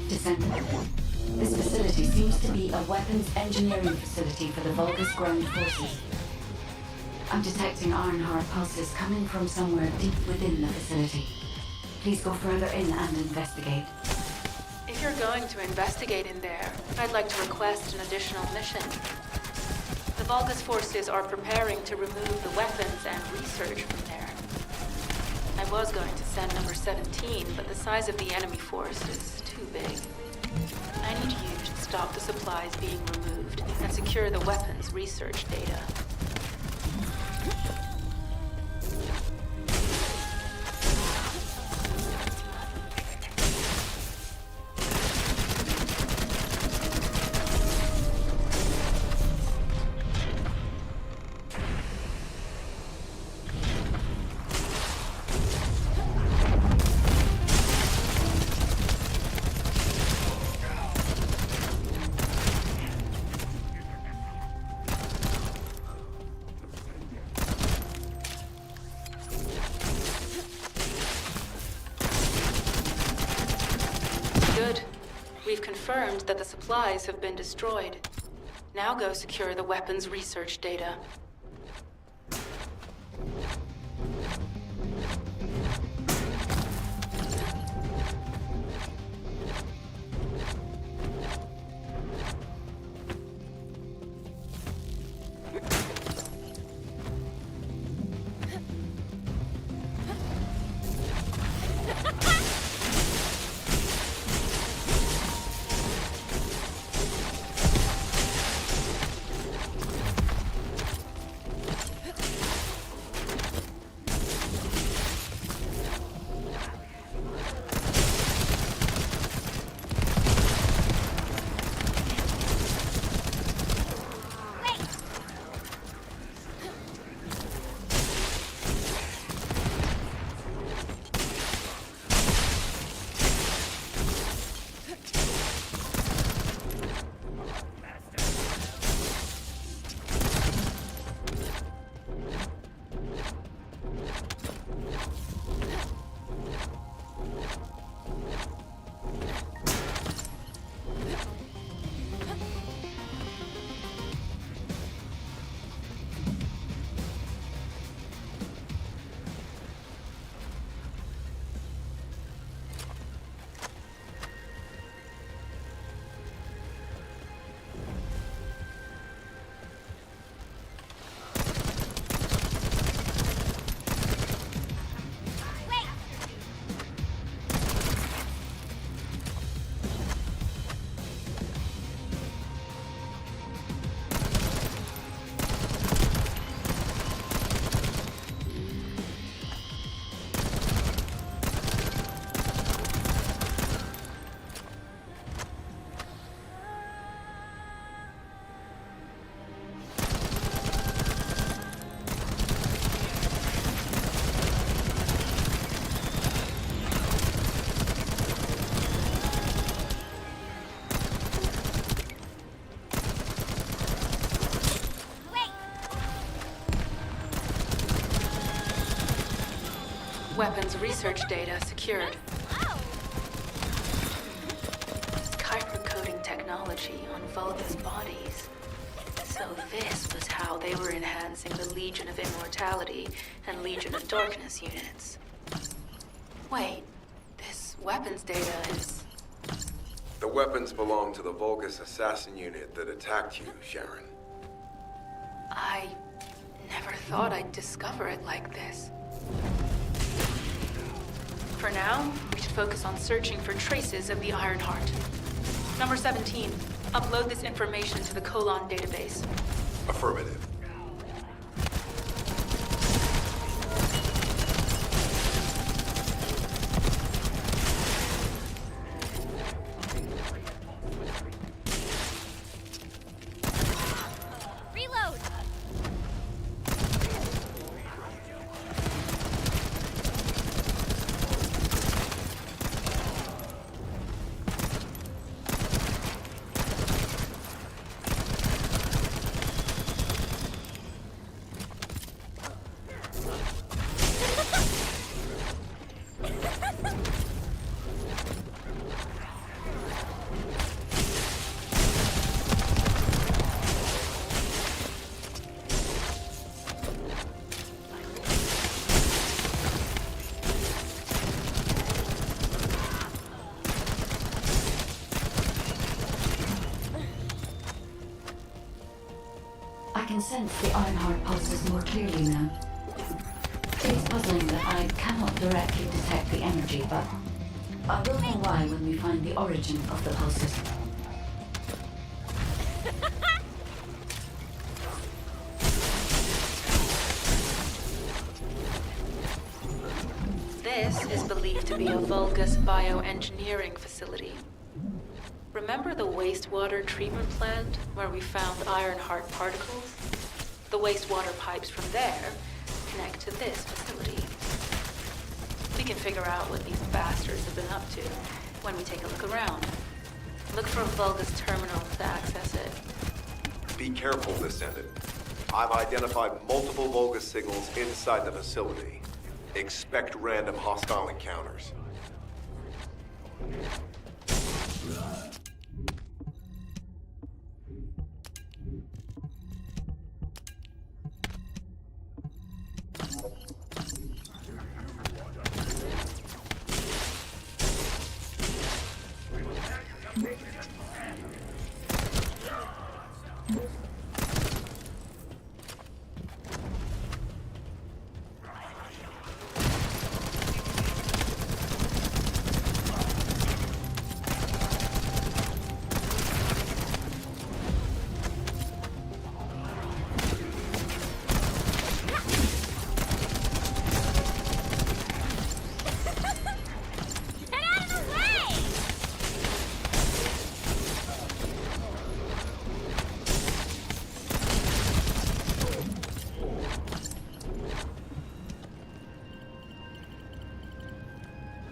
Descendant. This facility seems to be a weapons engineering facility for the Vulgus ground forces. I'm detecting Ironheart pulses coming from somewhere deep within the facility. Please go further in and investigate. If you're going to investigate in there, I'd like to request an additional mission. The Vulgus forces are preparing to remove the weapons and research from there. I was going to send number 17, but the size of the enemy force is too big. I need you to stop the supplies being removed and secure the weapons research data. Good. We've confirmed that the supplies have been destroyed. Now go secure the weapons research data. Weapons research data secured. Kyber-coding technology on Vulgus bodies. So this was how they were enhancing the Legion of Immortality and Legion of Darkness units. Wait, this weapons data is... The weapons belong to the Vulgus assassin unit that attacked you, Sharon. I never thought I'd discover it like this. For now, we should focus on searching for traces of the Ironheart. Number 17, upload this information to the Colon database. Affirmative. Reload! I can sense the Ironheart pulses more clearly now. It's puzzling that I cannot directly detect the energy, but I will know why when we find the origin of the pulses. This is believed to be a Vulgus bioengineering facility. Remember the wastewater treatment plant where we found Ironheart particles? The wastewater pipes from there connect to this facility. We can figure out what these bastards have been up to when we take a look around. Look for a Vulgus terminal to access it. Be careful, Descendant. I've identified multiple Vulgus signals inside the facility. Expect random hostile encounters.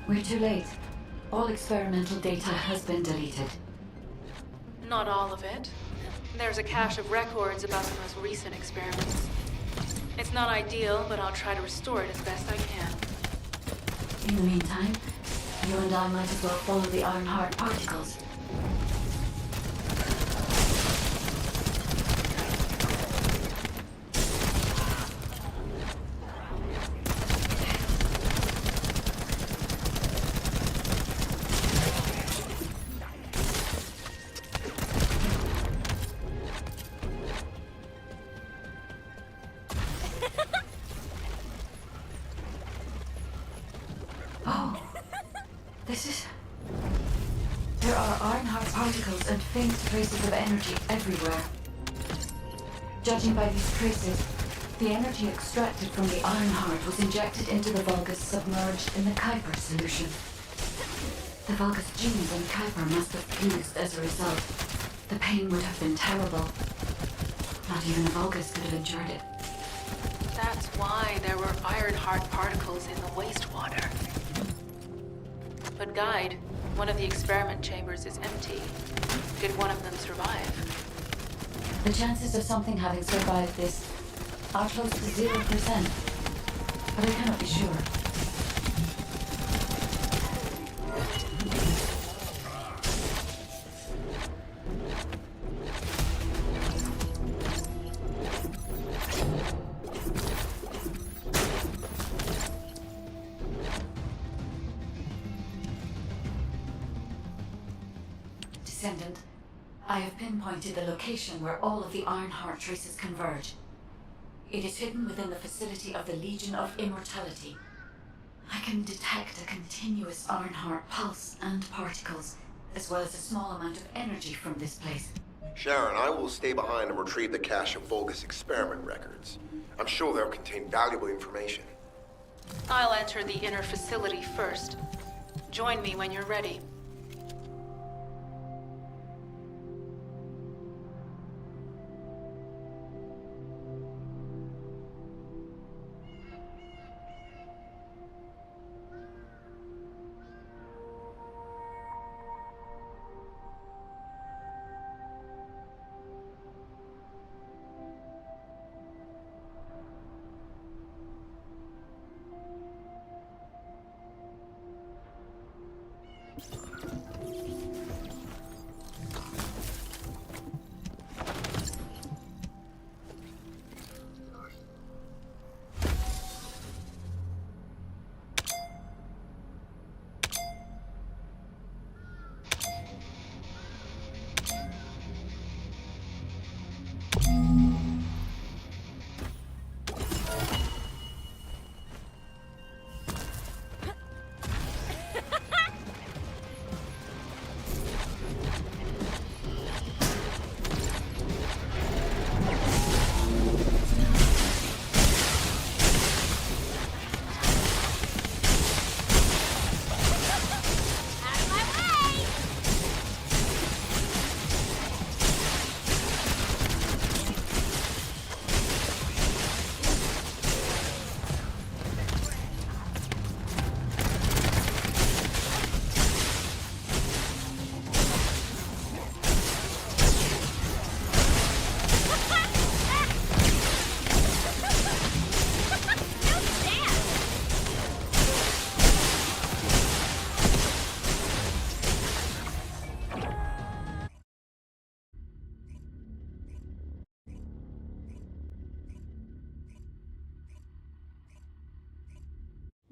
We're too late. All experimental data has been deleted. Not all of it. There's a cache of records about the most recent experiments. It's not ideal, but I'll try to restore it as best I can. In the meantime, you and I might as well follow the Ironheart particles. There are Ironheart particles and faint traces of energy everywhere. Judging by these traces, the energy extracted from the Ironheart was injected into the Vulgus submerged in the Kuiper solution. The Vulgus genes and Kuiper must have fused as a result. The pain would have been terrible. Not even a Vulgus could have endured it. That's why there were Ironheart particles in the wastewater. But Guide, one of the experiment chambers is empty. Did one of them survive? The chances of something having survived this are close to 0%, but I cannot be sure. Descendant, I have pinpointed the location where all of the Ironheart traces converge. It is hidden within the facility of the Legion of Immortality. I can detect a continuous Ironheart pulse and particles, as well as a small amount of energy from this place. Sharon, I will stay behind and retrieve the cache of Vulgus experiment records. I'm sure they'll contain valuable information. I'll enter the inner facility first. Join me when you're ready.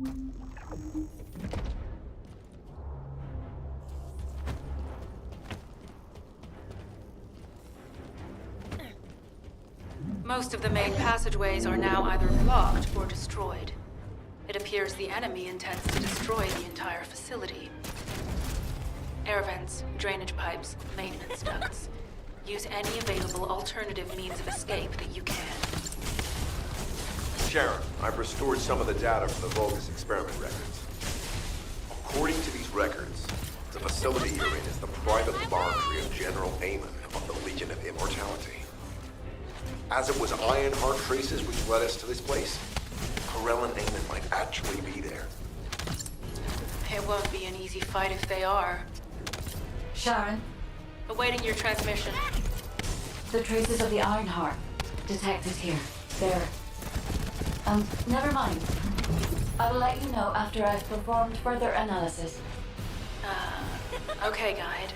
Most of the main passageways are now either blocked or destroyed. It appears the enemy intends to destroy the entire facility. Air vents, drainage pipes, maintenance ducts. Use any available alternative means of escape that you can. Sharon, I've restored some of the data from the Vulgus experiment records. According to these records, the facility you're in is the private laboratory of General Amon of the Legion of Immortality. As it was Ironheart traces which led us to this place, Corell and Amon might actually be there. It won't be an easy fight if they are. Sharon, Awaiting your transmission. the traces of the Ironheart detected here. They're... never mind. I will let you know after I've performed further analysis. Okay, Guide.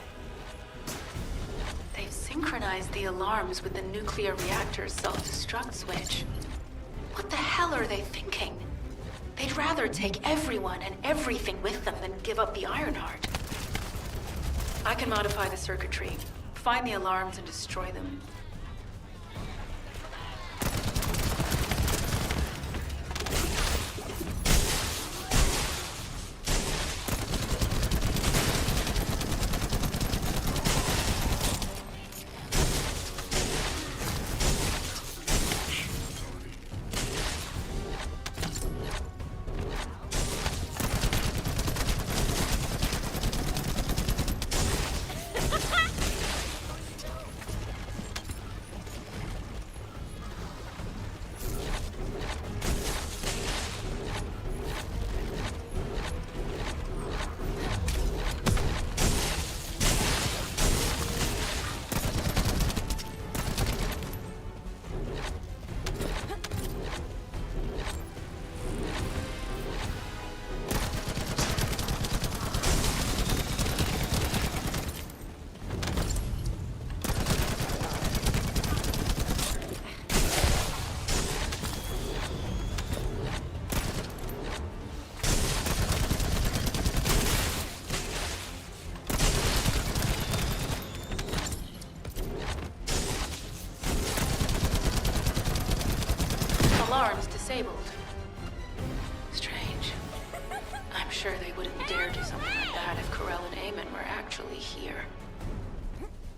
They've synchronized the alarms with the nuclear reactor's self-destruct switch. What the hell are they thinking? They'd rather take everyone and everything with them than give up the Ironheart. I can modify the circuitry, find the alarms and destroy them. Alarms disabled. Strange. I'm sure they wouldn't dare do something like that if Corell and Amon were actually here.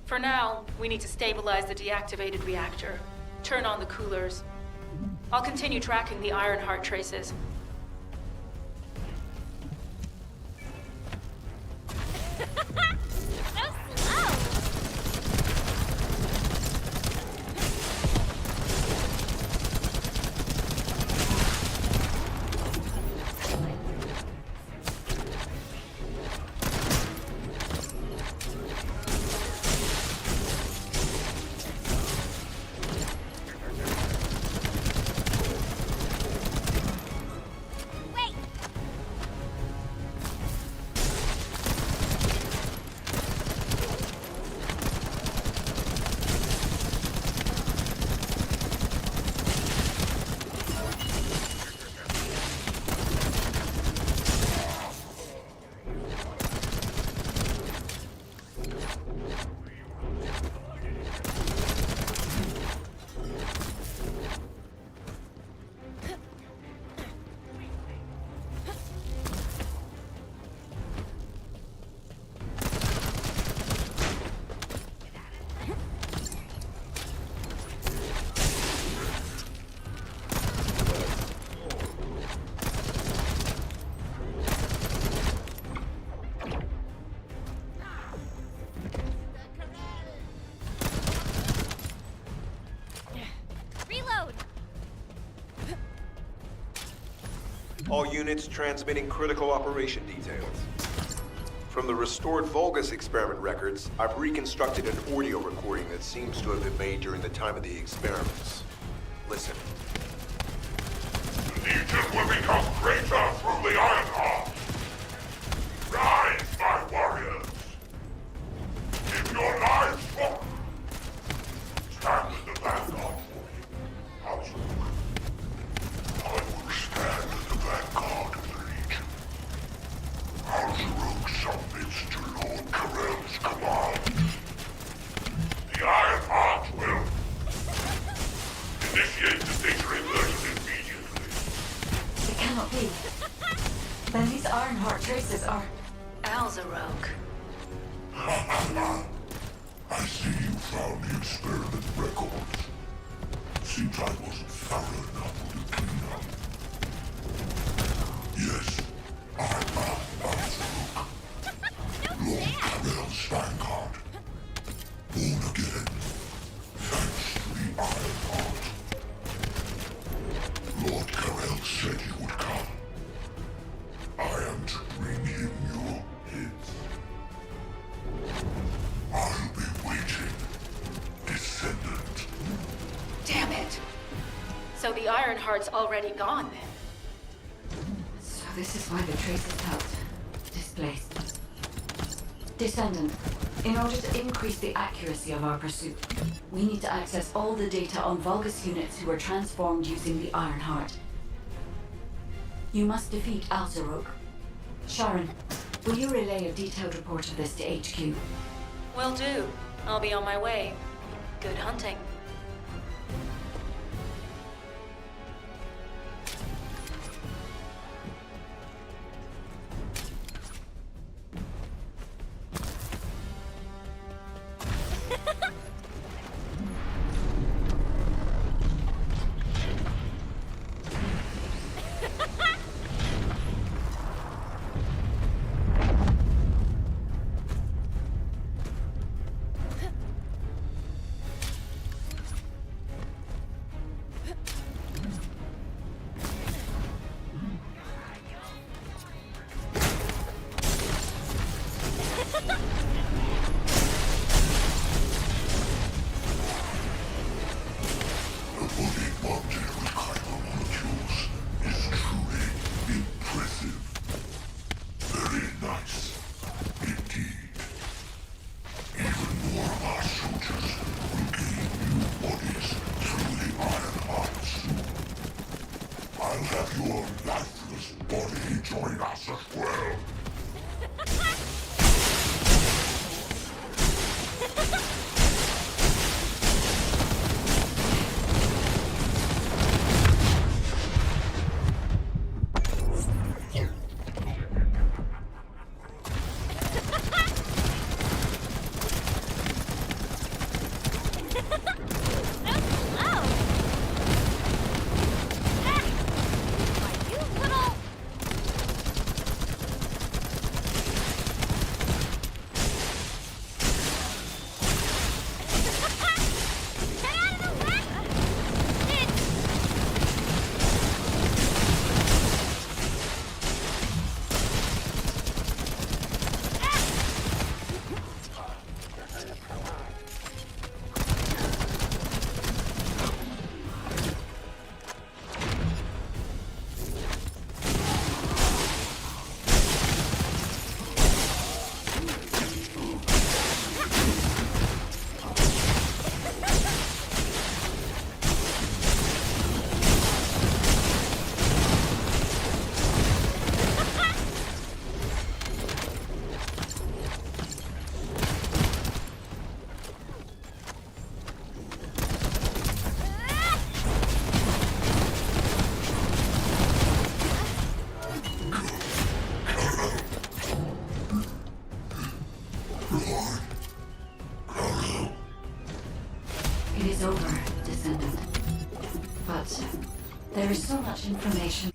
For now, we need to stabilize the deactivated reactor. Turn on the coolers. I'll continue tracking the Ironheart traces. All units transmitting critical operation details. From the restored Vulgus experiment records, I've reconstructed an audio recording that seems to have been made during the time of the experiments. Listen. The Legion will become greater through the Ironheart. Rise, my warriors. Give your lives for... Stand in the vanguard for me. House. I will stand in the vanguard of the traces are... Alzarok. I see you found the experiment records. Seems I wasn't thorough enough with the cleanup. Yes, I'm Alzarok. Lord Karel's vanguard. Born again, thanks to the Iron Heart. Lord Karel said you would come. I am to bring him your hits. I'll be waiting, Descendant. Damn it! So the Ironheart's already gone then? So this is why the traces felt displaced. Descendant, in order to increase the accuracy of our pursuit, we need to access all the data on Vulgus units who were transformed using the Iron Heart. You must defeat Alzarok. Sharon, will you relay a detailed report of this to HQ? Will do. I'll be on my way. Good hunting. It is over, Descendant. But there is so much information.